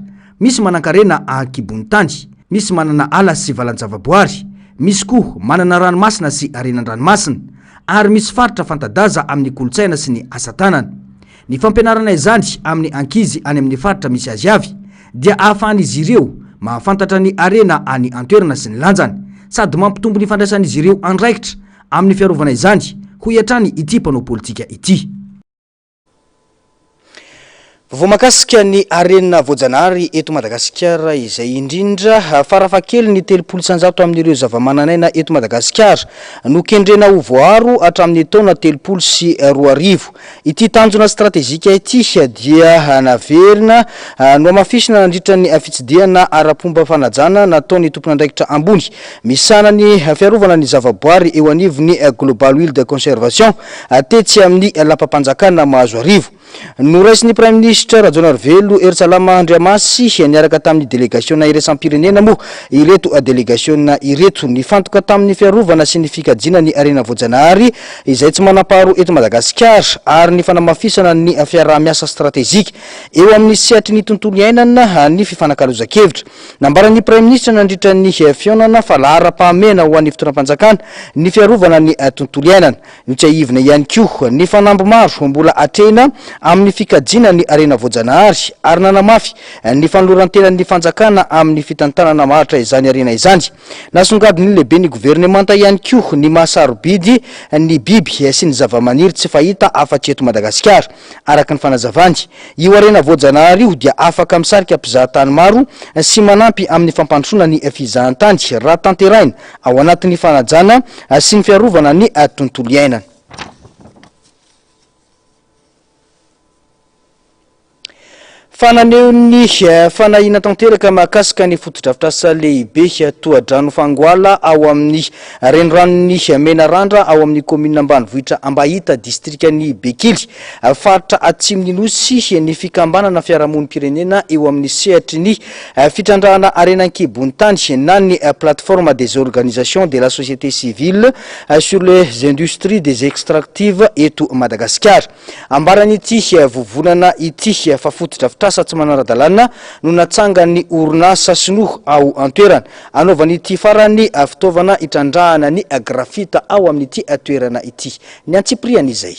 Misy manan-karena ankibony tany, misy manana ala sy valan-javaboary, misy koa manana ranomasina sy arenan-dranomasina, ary misy faritra fantadaza amin'ny kolotsaina sy ny asa tanana. Ny fampianarana izany amin'ny ankizy any amin'ny faritra misy azy avy dia ahafahan'izy ireo mahafantatra ny arena any antoerana sy ny lanjany sady mampitombo ny fandraisan'izy ireo andraikitra amin'ny fiarovana izany ho iatrany ity mpanao politika ity. Voamakasika ny arena voajanahary eto Madagasikara izay indrindra farafakely ny 300 amin'ireo zavamananaina eto Madagasikara no kendrena ho voaro hatramin'ny taona 320. Ity tanjona stratégique ity dia naverina no amafisina nandritra ny fitsidiana ara-pomba fanajana nataony tompon'andraikitra ambony misana ny fiarovana ny zavaboary eo anivony Global Will de Conservation tetsy amin'ny lapam-panjakana mahazo arivo. Noraisiny Prime Ministre Rajoelina Velo Ersalama Andriamasy niaraka tamin'ny délégation iraisam-pirenena moa ireto délégation ireto nifantoka tamin'ny fiarovana sy ny fikajina ny arena voajanahary izay tsy manam-paharo eto Madagasikara ary ny fanamafisana ny fiaraha-miasa stratégique eo amin'ny sehatry ny tontolo iainana ny fifanankalozan-kevitra. Nambaran'ny Prime Ministre nandritra ny fionana fa lahara-pahamena ho an'ny fotoanam-panjakana ny fiarovana ny tontolo iainana. Nitsahivina ihany koa ny fanambo maro mbola atrena amin'ny fikajina ny arena voajanahary ary nanamafy ny fanoloran-tenan'ny fanjakana amin'ny fitantanana maharitra izany arena izany. Nasongadiny lehibe ny gouvernemanta ihany koa ny mahasarobidy ny biby sy ny zavamaniry tsy fahita afa-tsy eto Madagasikara. Araka ny fanazavany, io arena voajanahary io dia afaka misarika mpizahatany maro sy manampy amin'ny fampandrosoana ny fizahantany raha tanteraina ao anatin'ny fanajana sy ny fiarovana ny tontolo iainana. Fananeo ny fanahina tanteraka mahakasika ny fotodrafitrasa lehibe toadrano fangoala ao amin'ny renoranony Menarandra ao amin'ny commune ambanivohitra Ambahita distrikany Bekily faritra atsimon'ny nosy ny fikambanana fiarahamonim-pirenena eo amin'ny sehatry ny fitrandrahana arenan-kibonitany na ny plateforme des organisations de la société civile sur les industries des extractives eto Madagasikara. Ambaran'ity vovonana ity fa fotodrafitrasa tsy manaradalana no natsangany orinasa sinoa ao antoerana anaovan'ity farany fitaovana itrandrahana ny grafita ao amin'ity toerana ity ny antsiprian'izay.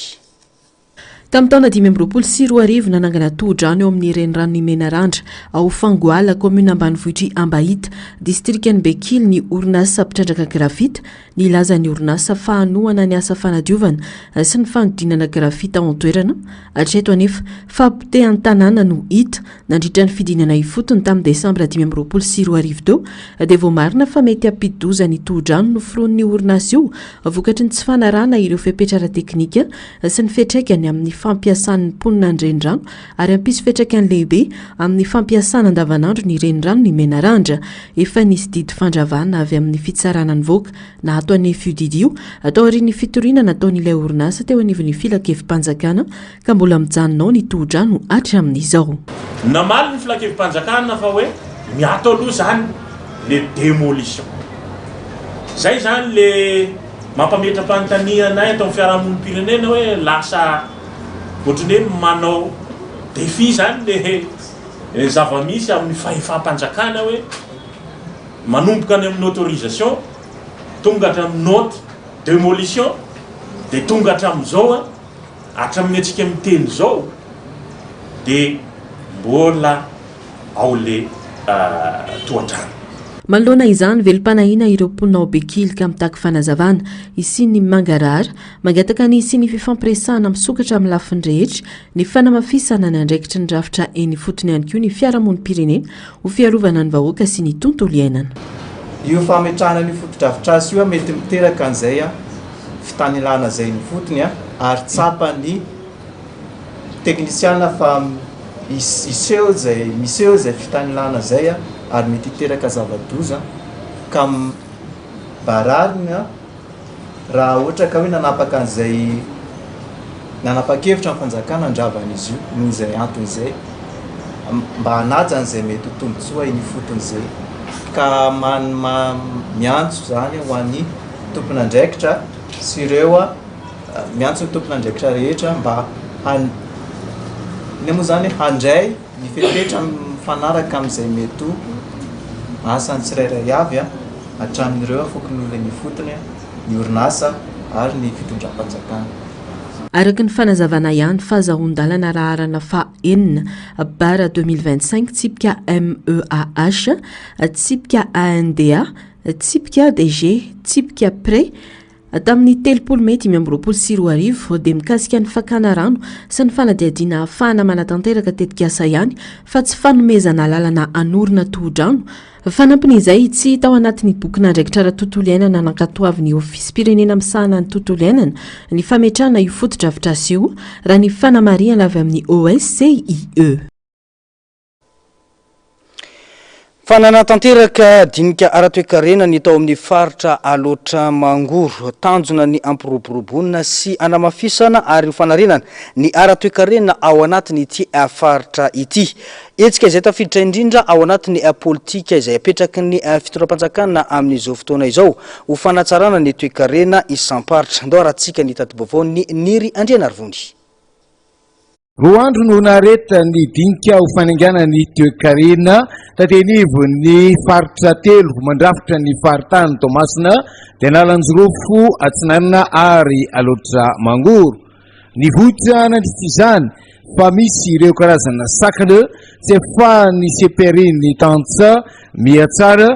Tamin'ny taona 2024 nanangana tohodrano eo amin'ny reniranony Menarandra ao Fangoala commune ambanivohitry Ambahita distrikany Bekily ny orinasa mpitrandraka grafita nilaza ny orinasa fahanoana ny asa fanadiovana sy ny fanodinana grafita ao antoerana hatreto anefa fampitehan'ny tanàna no hita nandritra ny fidinana ifotony tamin'ny Desambra 2024 teo dia vao marina fa mety hampidi-doza ny tohodrano no firoan'ny orinasa io vokatry ny tsy fanarahana ireo fepetrara teknika sy ny fetraikany amin'ny fampiasan'ny mponina ny renirano ary hampisy fetraikany lehibe amin'ny fampiasana andavanandro ny renirano ny Menarandra efa nisy didy fandravana avy amin'ny fitsarana ny voaka na atao ny fiodidy io atao aorian'ny fitoriana nataon'ilay orinasa teo anivon'ny filakevim-panjakana ka mbola mijanonao ny tohodrano hatramin'izao. Namaly ny filakevim-panjakana fa hoe miato aloha zany le démolition. Zay zany le mampametra-panontanianay atao fiarahamonim-pirenena hoe lasa ohatrany hoe manao défi zany le zava-misy amin'ny fahefam-panjakana hoe manomboka ny amin'ny autorisation tonga hatramin'ny note démolition dia tonga hatramin'izao hatramin'ny antsika miteny zao dia mbola ao le tohadrano. Manoloana izany velom-panahina ireo mponina ao Bekily ka mitaky fanazavana isiny mangarara mangataka ny isiny fifampiresahana misokatra amin'ny lafiny rehetra ny fanamafisana ny andraikitry ny rafitra eny fotony ihany koa ny fiarahamonim-pirenena ho fiarovana ny vahoaka sy ny tontolo iainana. Io fametrahana ny fotodrafitrasa io mety miteraka an'izay fitanilana zay ny fotony ary tsapany teknisiana fa miseho zay fitanilana zay ary mety hiteraka zava-doza ka bararina raha ohatra ka hoe nanapaka an'izay nanapa-kevitra amin'ny fanjakana andravan'izy io noho izay anton'izay mba hanaja an'izay mety ho tombotsoa iny foton'izay ka miantso zany ho an'ny tompon'andraikitra sy ireo miantso ny tompon'andraikitra rehetra mba ny moa zany handray ny fepetra mifanaraka amin'izay mety ho asany tsirairay avy hatramin'ireo fokony olona ny fotony ny orinasa ary ny fitondram-panjakana. Araka ny fanazavana ihany fahazahon-dalana raharana fa-enina bara 2025 tsipika MEAH tsipika ANDA tsipika DG tsipika PRE tamin'ny 3 Mey 2024 dia mikasika ny fakana rano sy ny fanadiadiana ahafahana manatanteraka tetikasa ihany fa tsy fanomezana lalana anorina tohodrano fanampin'izay tsy tao anatin'ny bokina andraikitra ara-tontolo iainana nankatoavin'ny ofisy pirenena misahana ny tontolo iainana ny fametrahana io fotodrafitrasa io raha ny fanamariana avy amin'ny OSCIE. Fananatanteraka dinika ara-toekarena ny tao amin'ny faritra aloatra mangoro tanjona ny ampiroboroboana sy anamafisana ary fanarenana ny ara-toekarena ao anatiny ity faritra ity. Etsika izay tafiditra indrindra ao anatin'ny politika izay apetraky ny fitoram-panjakana amin'izao fotoana izao ho fanatsarana ny toekarena isamparitra. Andao rahantsika ny tati-baovao ny Niry Andrianarivony. Roa andro no nareta ny dinika ho fanangana ny toekarena tatenivo ny faritra telo mandrafitra ny faritany Tomasina dia nalanjorofo atsinanana ary aloatra mangoro. Ny vohitra nandritizany fa misy ireo karazana sakana tsy fa ny seperiny tantsa miatsara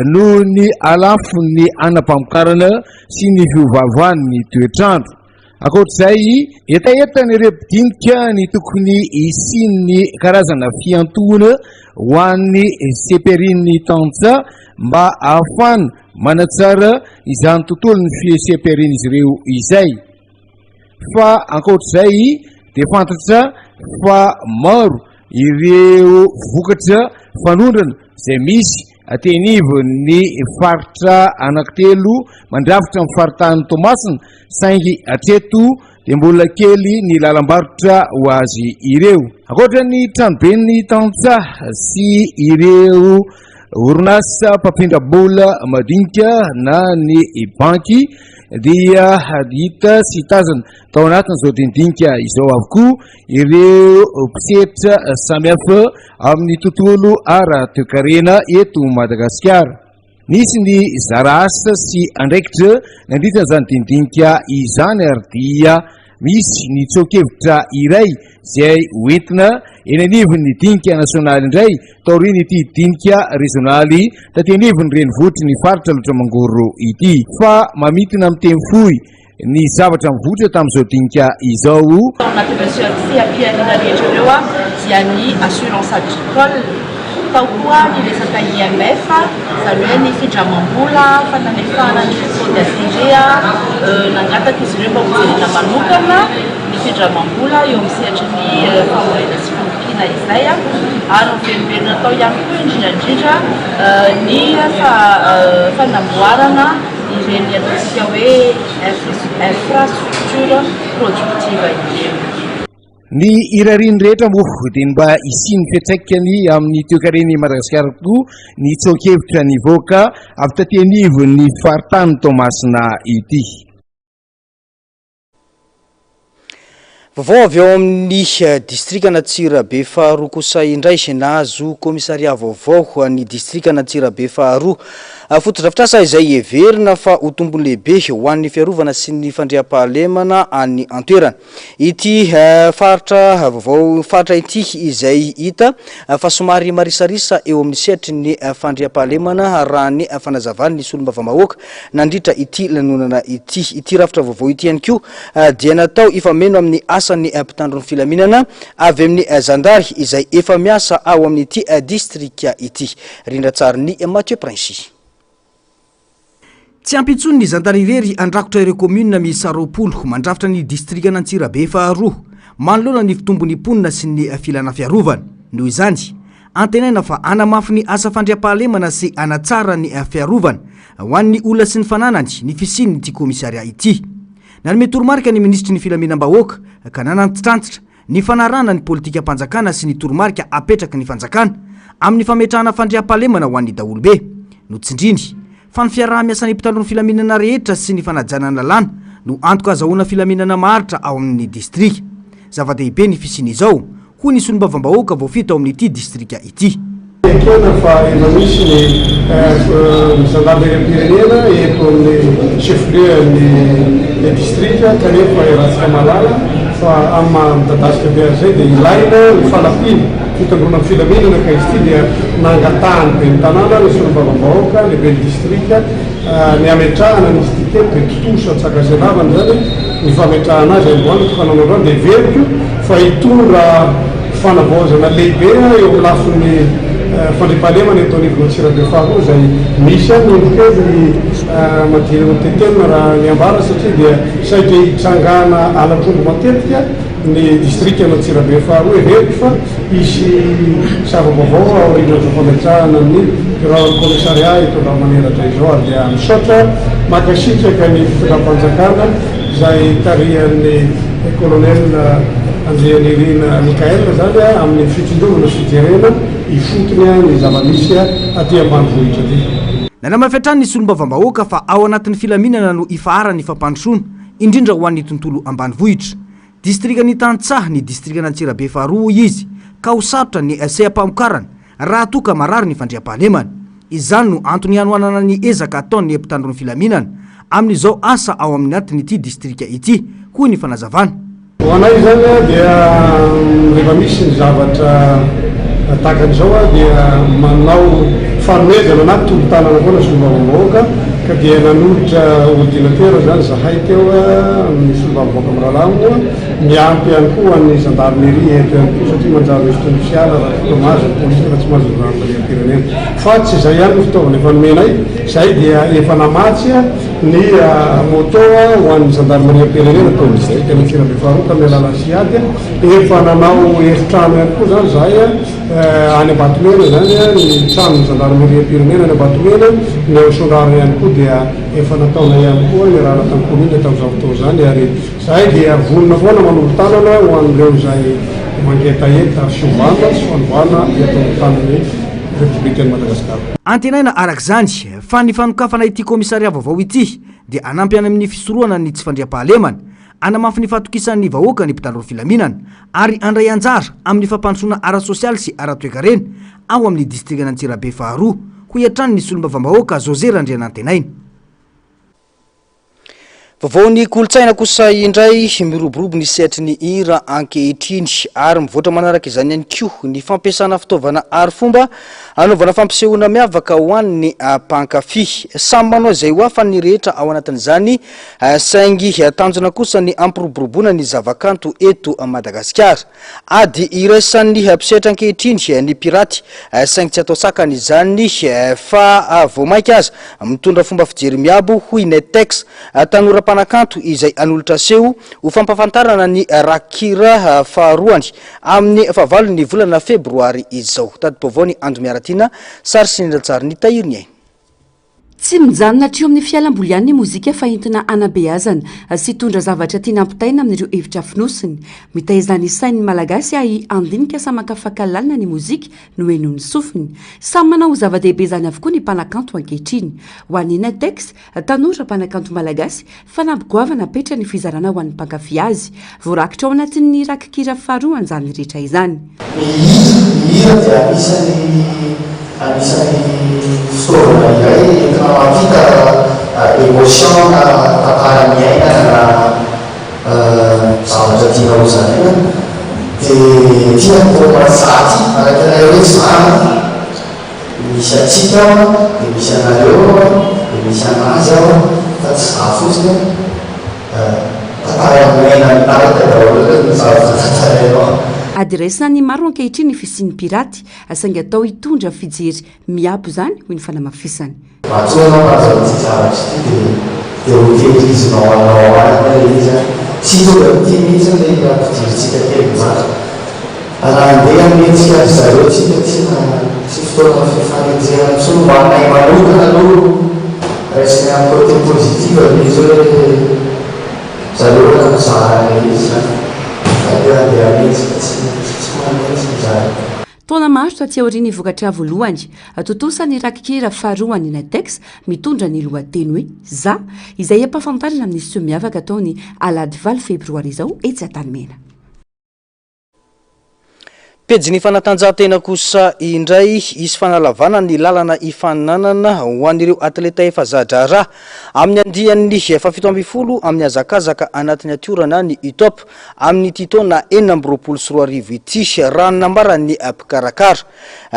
noho ny alafo ny anampamokarana sy ny fiovavoan'ny toetrandro. Akoatr'izay etaetany ireo mpidinika ny tokony isiany karazana fiantohana ho an'ny seperiny tantsa mba ahafahana manatsara izany tontolo ny fiseperiny izy ireo izay. Fa ankoatr'izay dia fantatra fa maro ireo vokatra fanondrana izay misy atenivon'ny faritra anankitelo mandrafitra amin'ny faritany Tomasina saingy atreto dia mbola kely ny lalam-barotra ho azy ireo. Ankoatra ny tranoben'ny tantsaha sy ireo orinasa mpampindram-bola madinika na ny banky dia hita sy tazana tao anatin'izao dindinika izao avokoa ireo mpisetra samihafa amin'ny tontolo ara-toekarena eto Madagasikara. Nisy ny zara asa sy andraikitra nandritra izany dindinika izany ary dia misy ny tsoakevitra iray izay hoentina eny anivon'ny dinika nasionaly indray taorian'ity dinika regionaly taty anivon'ny renivohitry ny faritra Lotramangoro ity fa mamitina amin'ny teny fohy ny zavatra mivoatra tamin'izao dinika izao. Dia ny assurance agricole tao koa ny resaka IMF izany hoe ny findramam-bola fanalefahana ny fraude ACG nangataka izy ireo mba hojerena manokana ny findramam-bola eo amin'ny sehatry ny famoahana sy fanompiana izay ary miverimberina tao ihany koa indrindrandrindra ny fanamboarana ireny ataontsika hoe infrastructure productive ireny. Ny irariny rehetra moa dia mba isiny fiantraikany amin'ny toekareny Madagasikara tokoa ny tsoakevitra nivoaka avy taty anivon'ny faritany Tomasina ity. Vaovao avy ao amin'ny distrika Antsirabe faharoa kosa indray nahazo komisaria vaovao ny distrika Antsirabe faharoa foto-drafitrasa izay everina fa ho tombony lehibe ho an'ny fiarovana sy ny fandriam-pahalemana any antoerana. Ity faritra vaovao faritra ity izay hita fa somary marisarisa eo amin'ny sehatry ny fandriam-pahalemana raha ny fanazavany ny solombavam-bahoaka nandritra ity lanonana ity rafitra vaovao ity ihany koa dia natao ifameno amin'ny asany mpitandro ny filaminana avy amin'ny zandary izay efa miasa ao amin'ny ity distrika ity. Rindratsara ny Mathieu Prince. Tsy ampitsony ny zandary irery andrakotra ireo commune miisa 20 mandrafitra ny distrika Antsirabe faharoa manoloana ny fitombony ponina sy ny filana fiarovana. Noho izany antenaina fa anamafy ny asa fandriam-pahalemana sy anatsara ny fiarovana ho an'ny olona sy ny fananany ny fisiny ity komisaria ity. Nanome toromarika ny ministry ny filaminam-bahoaka ka nanantitrantitra ny fanarana ny politika mpanjakana sy ny toromarika apetraka ny fanjakana amin'ny fametrahana fandriam-pahalemana ho an'ny daolobe. No tsindriny fa ny fiaraha-miasan'ny mpitandro ny filaminana rehetra sy ny fanajanana lalàna no antoka azahoana filaminana maharitra ao amin'ny distrika. Zava-dehibe ny fisiny izao hoy ny solombavam-bahoaka voafita ao amin'ity distrika ity. Ekena fa efa misy ny gendarmerie-pirenena eto amin'ny chef-lieu ny distrika kanefa eratsika malala fa amin'ny midadasika be zay dia ilaina ny falapina fitandrona amin'ny filaminana ka izy ity dia nangatahany be ny tanàna ny solombavam-bahoaka lehibe ny distrika ny ametrahana ny izy ity dia totosa tsakazelavany zany ny fametrahana azy androany tokananandroany dia veriko fa hitondra fanavaozana lehibe eo amin'ny lafin'ny fandriam-pahalemana eto anivon'ny Antsirabe faharoa izay misy any endrikely madiny tetenina raha ny ambara satria dia saika hitsangana alatrondro matetika ny distrika Antsirabe faharoa everiko fa isy zava-baovao aorianan'izao fametrahana ny raha komisaria eto maneratra izao ary dia misaotra makasitraka ny fitondram-panjakana izay tarihan'ny colonel Andriany Irina Mikael zany amin'ny fitindrovana sy fijerena ifotony ny zava-misy aty ambanivohitra aty. Nanamafetrany ny solombavam-bahoaka fa ao anatin'ny filaminana no ifahara ny fampandrosoana indrindra ho an'ny tontolo ambanivohitra. Distrika ny Tantsaha ny distrika Antsirabe faharoa izy ka ho sarotra ny seha-pamokarana raha toka marary ny fandriam-pahalemana. Izany no antony hanoanana ny ezaka ataon'ny mpitandro ny filaminana amin'izao asa ao amin'ny atin'ity distrika ity hoy ny fanazavana. Ho anay zany dia rehefa misy ny zavatra tahakan'izao dia manao fanomezana na tolo-tanana foana solombavam-bahoaka ka dia nanolotra ordinateur zany zahay teo ny solombavam-bahoaka amin'ny rahalahy moa miampy ihany koa ny gendarmerie eto ihany koa satria manjary misy tonosiala raha fotoa mahazo ny polisy fa tsy mahazo gendarmerie-pirenena fa tsy izay ihany ny fitaovana efa nomenay zay dia efa namatsy ny moto ho an'ny gendarmerie-pirenena tolistika ny Tsirabe faharoa tamin'ny alalan'ny Siady efa nanao efitrano ihany koa zany zahay any Ambatomena zany ny tranon'ny gendarmerie-pirenena any Ambatomena ny Sondrara ihany koa dia efa nataona ihany koa ny raha nataon'ny tamin'izao fotoa zany ary zahay dia vonona foana manolo tanana ho an'ireo zay mangetaeta fiovana sy fanovana eto amin'ny tanany Républicaine Madagasikara. Antenaina arak'izany fa ny fanokafana ity komisaria vaovao ity dia anampy any amin'ny fisorohana ny tsy fandriam-pahalemana, anamafy ny fatokisan'ny vahoaka ny mpitandro ny filaminana ary andray anjara amin'ny fampandrosoana ara-sosialy sy ara-toekarena ao amin'ny distrikta Antsirabe faharoa ho iatrany ny solombavam-bahoaka José Randrianantenaina. Vaovao ny kolotsaina kosa indray miroborobo ny setry ny hira ankehitriny ary mivoatra manaraka izany ihany koa ny fampiasana fitaovana arifomba anaovana fampisehoana miavaka ho an'ny mpankafy. Samy manao izay ho afa ny rehetra ao anatin'izany saingy tanjona kosa ny ampiroboroboana ny zavakanto eto Madagasikara. Ady iraisan'ny mpisetra ankehitriny ny piraty saingy tsy atao sakana izany fa voamaika aza mitondra fomba fijery miabo hoy Netex tanora mpanakanto izay anolotra seho ho fampafantarana ny rakira faharoany amin'ny fahavalon'ny volana febroary izao. Tadipovao ny Andro Miaratina sary sy niratsary ny tahiriny ay. Tsy mijanona trio amin'ny fialamboly ihany ny mozika fa entina anabeazana sy tondra zavatra tiana ampitaina amin'ireo hevitra finosiny. Mitaizana ny sain'ny malagasy ahy andinika sa makafakalana ny mozika no eno ny sofiny. Samy manao zava-dehibe izany avokoa ny mpanakanto ankehitriny. Ho an'ny Netex, tanora mpanakanto malagasy fa nampigoavana petra ny fizarana ho an'ny mpankafy azy. Voarakitra ao anatin'ny rakikira faharoa an'izany rehetra izany. Mihira dia anisany fitaovana iray entina mampita émotion na tantara miainana na zavatra tiana ho zaraina dia tiana tomazaty arak'ilay hoe zana misy atsika dia misy anareo dia misy anazy aho fa tsy za fotsiny tantara miainana naraka daholo ny zavatra tantarainao. Ady raisina ny maro ankehitriny ny fisian'ny piraty saingy atao hitondra fijery miabo izany hoy ny fanamafisany. Matsoanao mazavatsy zavatra ity dia hotehirizina anao ana izy tsy tonga ty mihitsy ilay ampidiritsika kely maro. Raha andeha amintsika ry zareo tsika tsy fotoana fifanenjehana tsy ho anay manokana aloha raisiny amin'ny côté positive izy hoe zareo ka mizarana izy andeha amintsika tsy manentsy mizarana. Taona maro taty aoriana vokatra voalohany totosa ny rakikira faharoany Netex mitondra ny lohateny hoe za izay ampafantarina amin'ny sio miavaka ataony alady 20 febroary izao etsy Antanimena. Pejy ny fanatanjahantena kosa indray isy fanalavana ny lalana ifananana ho an'ireo atleta efa zadrara amin'ny andian'ny efa 7 amin'ny azakazaka anatin'ny atiorana ny UTOP amin'ny titona 4 ity raha nambaran'ny mpikarakara.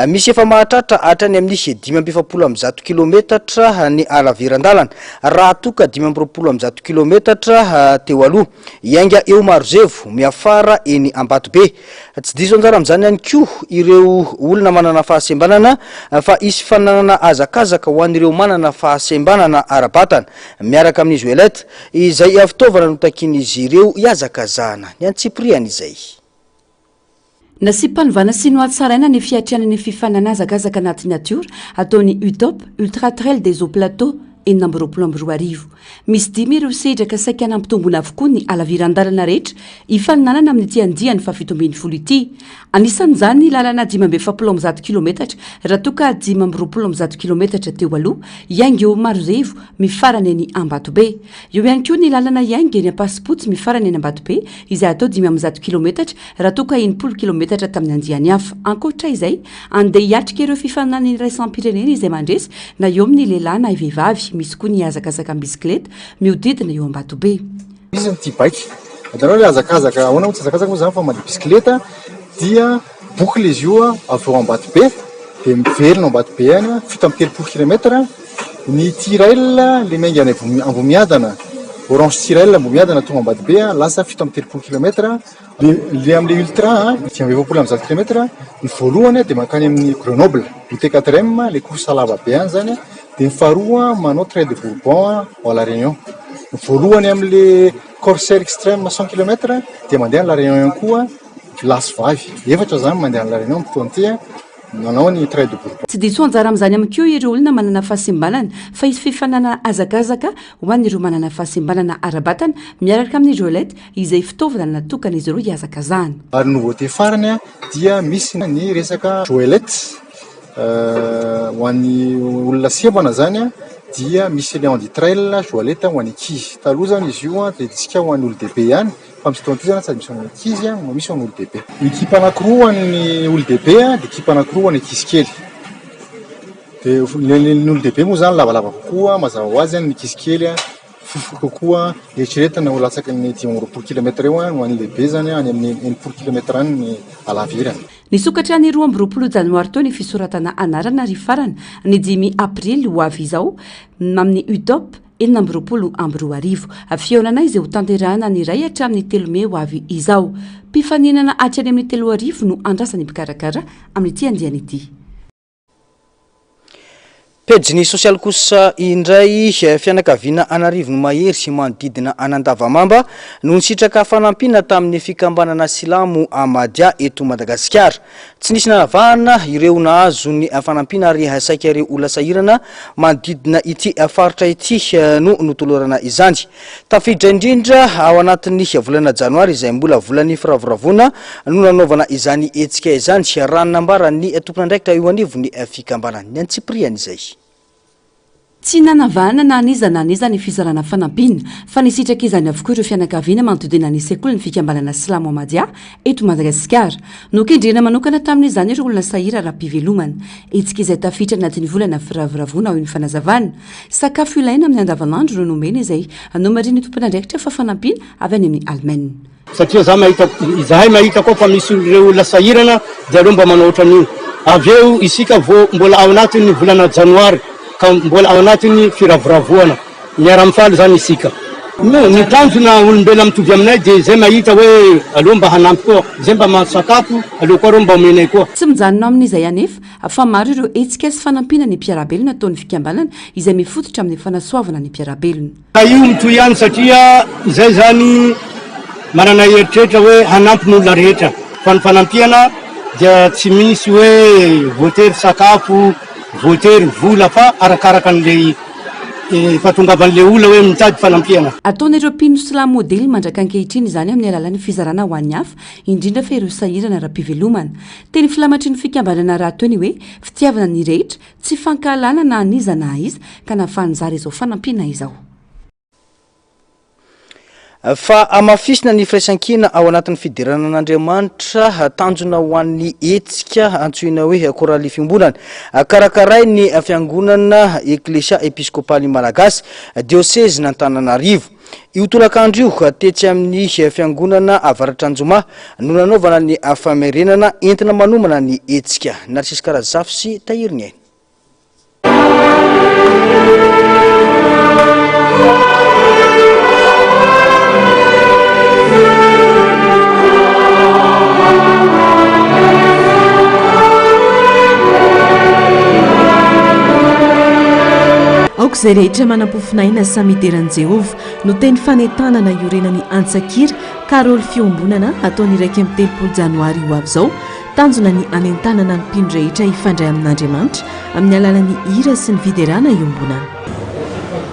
Misy efa mahatratra hatrany amin'ny 570 kilometatra ny alavirandalana raha toka 570 kilometatra teo aloha iainga eo Marozevo miafara eny Ambatobe. Tsy diso anjara amin'izany ihany koa ireo olona manana fahasembanana fa isy fananana azakazaka ho an'ireo manana fahasembanana ara-batana miaraka amin'izy Joelette izay fitaovana notakin'izy ireo iazakazahana ny Antsipriana izay. Nasipampanivana sy noatsaraina ny fiatrianany fifanana azakazaka anaty natiora ataony UTOP Ultra Trail des Hauts Plateaux Roarivo. Misy 10 ireo sedraka saika nampitombona avokoa ny alavirandalana rehetra ifaninanana amin'ny tiandiany fa 7 ity. Anisan'izany ny lalana 570 kilometatra raha toka 570 kilometatra teo aloha iainga eo Marozevo mifarana eny Ambatobe. Eo ihany koa ny lalana iainga eny Ampasipotsy mifarana eny Ambatobe izay atao 500 kilometatra raha toka 80 kilometatra tamin'ny andiany hafa. Ankoatra izay andeha hiatrika ireo fifaninanana iraisam-pirenena izay mandresy na eo amin'ny lehilahy na vehivavy. Misy koa ny azakazaka bisikileta miodidina eo Ambatobe. Izy ty bike. Atanao le azakazaka, ahoana moa tsy azakazaka moa zany fa mandeha bisikileta dia boucle izy io avy eo Ambatobe dia miverina Ambatobe any 7 km. Ny tirail le mainga any Ambomiadana Orange Sirel mbo miadana tonga Ambatobe lasa 7.3 km. Le am'le ultra 20 km. Ny voalohany dia mankany amin'ny Grenoble, UT4M, le course lava be any zany. Dia ny faharoa manao Trail de Bourbon à La Réunion. Ny voalohany amin'le Corsair Extrême 100 km dia mandeha La Réunion ihany koa lasy vavy. Efatra zany mandeha La Réunion amin'ny fotoana nanao ny Trail de Bourbon. Tsy diso anjara amin'izany amin'ny koa ireo olona manana fahasembalana fa izy fifanana azakazaka ho an'ireo manana fahasembalana ara-batana miaraka amin'ny Joelette izay fitaovana natokana izy ireo hiazakazahana. Ary nouveauté farany dia misy ny resaka Joelette ho an'ny olona sembana zany dia misy Léon du Trail Joelette ho an'ny ankizy. Taloha zany izy io dia disika ho an'ny olon-dehibe ihany. Fa misy fotoana zany sady misy ho an'ny ankizy misy ho an'ny olon-dehibe. Ekipa anankiroa ho an'ny olon-dehibe dia ekipa anankiroa ho an'ny ankizy kely. Dia ny olon-dehibe moa zany lavalava kokoa mazava ho azy ny ankizy kely fofoka kokoa eritreretina ho latsaky ny 10 km eo ho an'ny lehibe zany any amin'ny 1 km any ny alavirany. Nisokatra ny 12 janoary teo ny fisoratana anarana ary farana ny 10 aprily ho avy izao amin'ny UTOP 2024 afionana izay ho tanterahana ny iray hatramin'ny 3 Mey ho avy izao. Mpifaninana hatrany amin'ny 3 no andrasany mpikarakara amin'ity andiany ity. Pejiny sosialy kosa indray fianakaviana Anarivony Mahery manodidina Anandavamamba no nisitraka fanampiana tamin'ny fikambanana Silamo Amadia eto Madagasikara. Tsy nisy nanavahana ireo nahazo ny fanampiana ary saika ireo olona sahirana manodidina ity faritra ity no notolorana izany. Tafiditra indrindra ao anatin'ny volana Janoary izay mbola volany firavoravona no nanaovana izany hetsika izany raha nambaran'ny tompon'andraikitra eo anivony fikambanana ny Antsipriana izay. Tsy nanavahana na aniza ny fizarana fanampiana fa nisitraka izany avokoa ireo fianakaviana manodidina ny sekoly ny fikambanana Silamo Amadia eto Madagasikara. Nokendrena manokana tamin'izany ireo olona sahira ara-pivelomana. Hetsika izay tafiditra anatin'ny volana firavoravona ao ny fanazavana. Sakafo ilaina amin'ny andavanandro no nomena izay anomarin'ny tompon'andraikitra fa fanampiana avy any amin'ny Allemagne. Satria izahay mahita koa fa misy ireo olona sahirana dia aleo mba manoatra an'io. Avy eo isika mbola ao anatin'ny volana Janoary ka mbola ao anatin'ny firavoravoana miara-mifaly zany isika. Ny tanjona olombelona mitovy aminay dia izay mahita hoe aleo mba hanampy koa, izay mba masakafo aleo koa reo mba omenay koa. Tsy mijanona amin'izay anefa fa maro ireo hetsika sy fanampina ny mpiarabelona ataon'ny fikambanana izay mifototra amin'ny fanasoavana ny mpiarabelona. Io mitohy ihany satria izay zany manana heritreritra hoe hanampy ny olona rehetra. Fa ny fanampiana dia tsy misy hoe voatery sakafo, voatery vola fa arakaraka an'ilay fahatongavan'ilay olona hoe mitady fanampiana. Ataon'ireo mpino Silamo modely mandraka ankehitriny izany amin'ny alalan'ny fizarana ho an'ny hafa indrindra fa ireo sahirana ara-pivelomana. Teny filamatry ny fikambanana raha toy ny hoe fitiavana ny rehetra tsy fankahalana na aniza na aiza ka nahafahanjara izao fanampiana izao. Fa amafisina ny firaisan-kina ao anatin'ny fidiranan'Andriamanitra tanjona ho an'ny hetsika antsoina hoe koraly fiangonana. Karakaray ny fiangonana Eklesia Episkopaly Malagasy diocèse n'Antananarivo. Io tolakandro io tetsy amin'ny fiangonana Avaratranjoma no nanaovana ny famerenana entina manomana ny hetsika. Narcisy Karazafy sy Tahiriny. Aoka izay rehetra manam-pofinaina samideran'i Jehova no teny fanentanana iorenan'ny Antsakira Karoly fiombonana ataony 1 Janoary ho avy izao tanjona ny anentanana ny mpino rehetra hifandray amin'Andriamanitra amin'ny alalan'ny hira sy ny fiderana iombonana.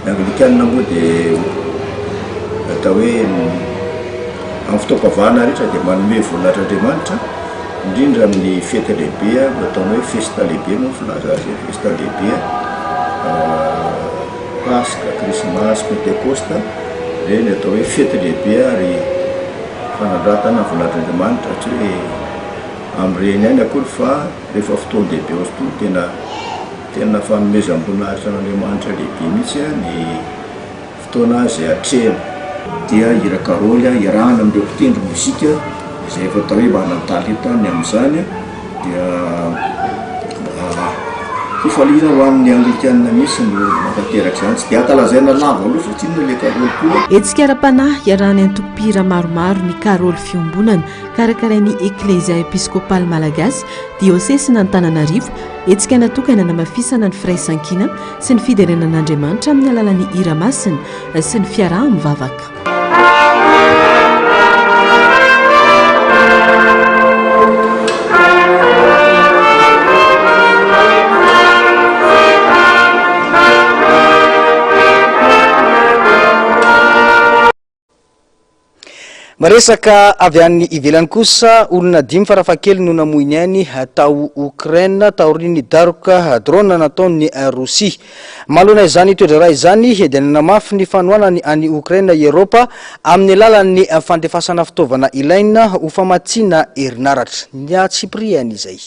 Ny Anglikana moa dia atao hoe amin'ny fotoam-pavahana rehetra dia manome voninahitran'Andriamanitra indrindra amin'ny fety lehibe ataony hoe festa lehibe moa filaza azy festa lehibe Pasika, Krismasy, Pentekosta reny atao hoe fety lehibe ary fanandratana voninahitran'Andriamanitra satria amin'ireny ihany akory fa rehefa fotoana lehibe ozy to tena fanomezam-boninahitran'Andriamanitra lehibe mihitsy ny fotoana izay hatrehana. Dia hira karoly iarahana amin'ireo mpitendry mozika izay efa atao hoe mba hanantalenta ny amin'izany dia fifalina ho an'ny anglikanina misy no mampateraka izany tsy dia ankalazaina lava aloha satria le karôly koa etsika ara-panahy iarahany antokopira maromaro ny karôly fiombonana karakarain'ny eklezia episkopaly malagasy diosesina Antananarivo etsika natokana namafisana ny firaisan-kina sy ny fiderenan'Andriamanitra amin'ny alalan'ny hira masina sy ny fiaraha-mivavaka. Maresaka avy any ivelany kosa olona 5 farafakely no namoiny any tao Ukraine taoriny daroka drone nataony Rosia. Malona izany toedra raha izany dia namafy ny fanoanany any Ukraine Europa amin'ny alalan'ny fandefasana fitaovana ilaina ho famatsiana herinaratra. Nya Tsipriany izay.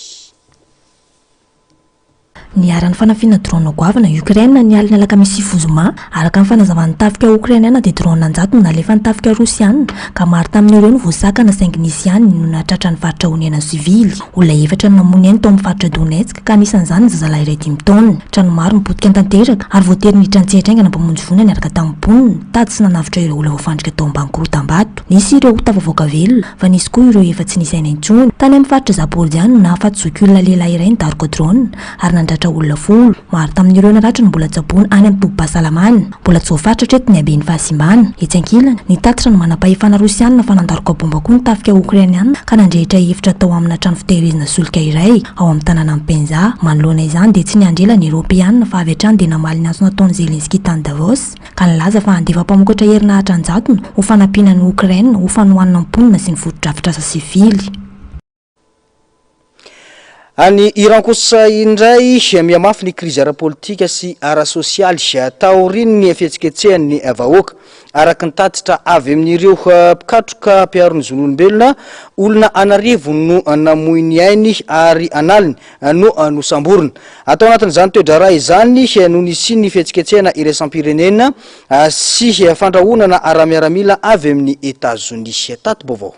Niaran'ny fanafiana drone goavana Ukraine ny alina alakamisy vozoma araka ny fanazavan'ny tafika Ukrainiana dia drone anjato no nalefa ny tafika Rosiana ka maro tamin'ireo no voasakana saingy nisy ihany no natratra ny faritra honiana sivily. Olona 7 no namono ihany tao amin'ny faritra Donetsk ka anisan'izany ny zazalahy iray 5 taona. Trano maro mipotika an-tanteraka ary voatery niditra nitsehatraingana mpamonjy voina niaraka tamin'ny mponina tady sy nanavitra ireo olona voafandrika tao am-bangorotam-bato. Nisy ireo tafavoaka velona fa nisy koa ireo efa tsy nisy aina intsony. Tany amin'ny faritra Zaporizhzhia no nahafaty zoky olona lehilahy iray nidaroka drone ary nandratra olona folo. Maro tamin'ireo naratra no mbola tsaboana any amin'ny tobi-pahasalamana. Mbola tsy voafaritra treto ny haben'ny fahasimbana. Etsy ankilany ny tatitra no manam-pahefana Rosiana fa nandaroka bomba koa ny tafika Ukrainiana ka nandrehitra hevitra tao amina trano fitehirizana solika iray ao amin'ny tanàna Penza. Manoloana izany dia tsy niandrela ny Europeana fa avy hatrany dia namaly ny antso nataon'ny Zelensky tany Davos ka nilaza fa andefa mpamokatra herinaratra anjatony ho fanampiana ny Ukraine ho fanohanana mponina sy ny foto-drafitr'asa sivily. Any Iran kosa indray miamafy ny krizy ara-politika sy ara-sosialy taoriny ny fihetsiketsehany vahoaka araka ny tatitra avy amin'ireo mpikatroka mpiaro ny zon'olombelona olona anarivo no namoiny ainy ary analiny no nosamborona. Atao anatin'izany toedra raha izany no nisy ny fihetsiketsehana iraisam-pirenena sy fandrahonana ara-miaramila avy amin'ny États-Unis. Tato bovao.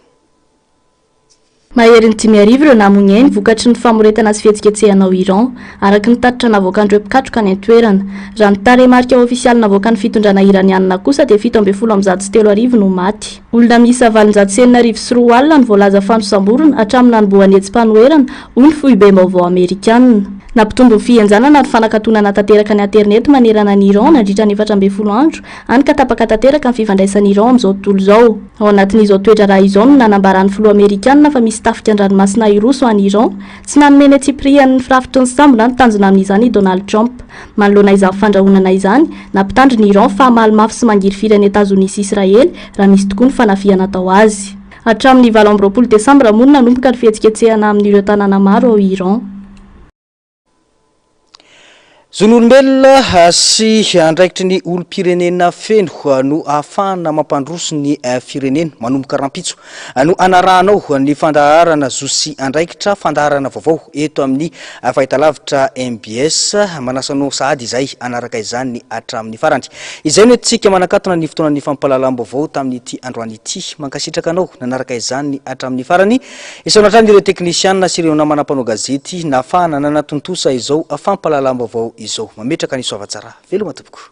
Mahery ny 5 ireo namoiny ainy vokatry ny famoretana sy fihetsiketsehana ao Iran araka ny tatitra navoakan'ireo mpikatroka ny toerana. Raha ny taremarika ofisialy navoakan'ny fitondrana iranianina kosa dia 703 no maty. Olona miisa 794 alina ny voalaza fanosamborona hatramin'ny nanomboan'ny etsy-panoerana hoy ny foibe vaovao Amerikanina. Nampitombo ny fihenjanana ny fanakatonana tanteraka ny internet manerana ny Iran nandritra ny 420 andro any ka tapaka tanteraka ny fifandraisan'ny Iran amin'izao tontolo izao. Ao anatin'izao toedra raha izao no nanambaran'ny filoha Amerikanina fa misy tafika an-dranomasina Iroso any Iran tsy nanomeny Tsipriany ny firafitry ny sambona ny tanjona amin'izany Donald Trump. Manoloana izany fandrahonana izany nampitandry ny Iran fa malomafy sy mangiry firen'ny États-Unis sy Israely raha misy tokoa ny fanafiana atao azy. Hatramin'ny 27 Desambra moa no nanomboka ny fihetsiketsehana amin'ireo tanàna maro ao Iran. Zon'olombelona sy andraikitry ny olom-pirenena feno no ahafahana mampandroso ny firenena manomboka rampitso no anarahanao ny fandaharana zo sy andraikitra fandaharana vaovao eto amin'ny fahitalavitra MBS manasanao sahady izay anaraka izany hatramin'ny farany. Izay no tsika manakatona ny fotoana ny fampahalalam-baovao tamin'ity androany ity mankasitraka anao nanaraka izany hatramin'ny farany. Isao natrany ireo teknisianina sy ireo namana mpanao gazety nafahana nanatontosa izao fampahalalam-baovao izao mametraka ny soavatsara veloma tompoko.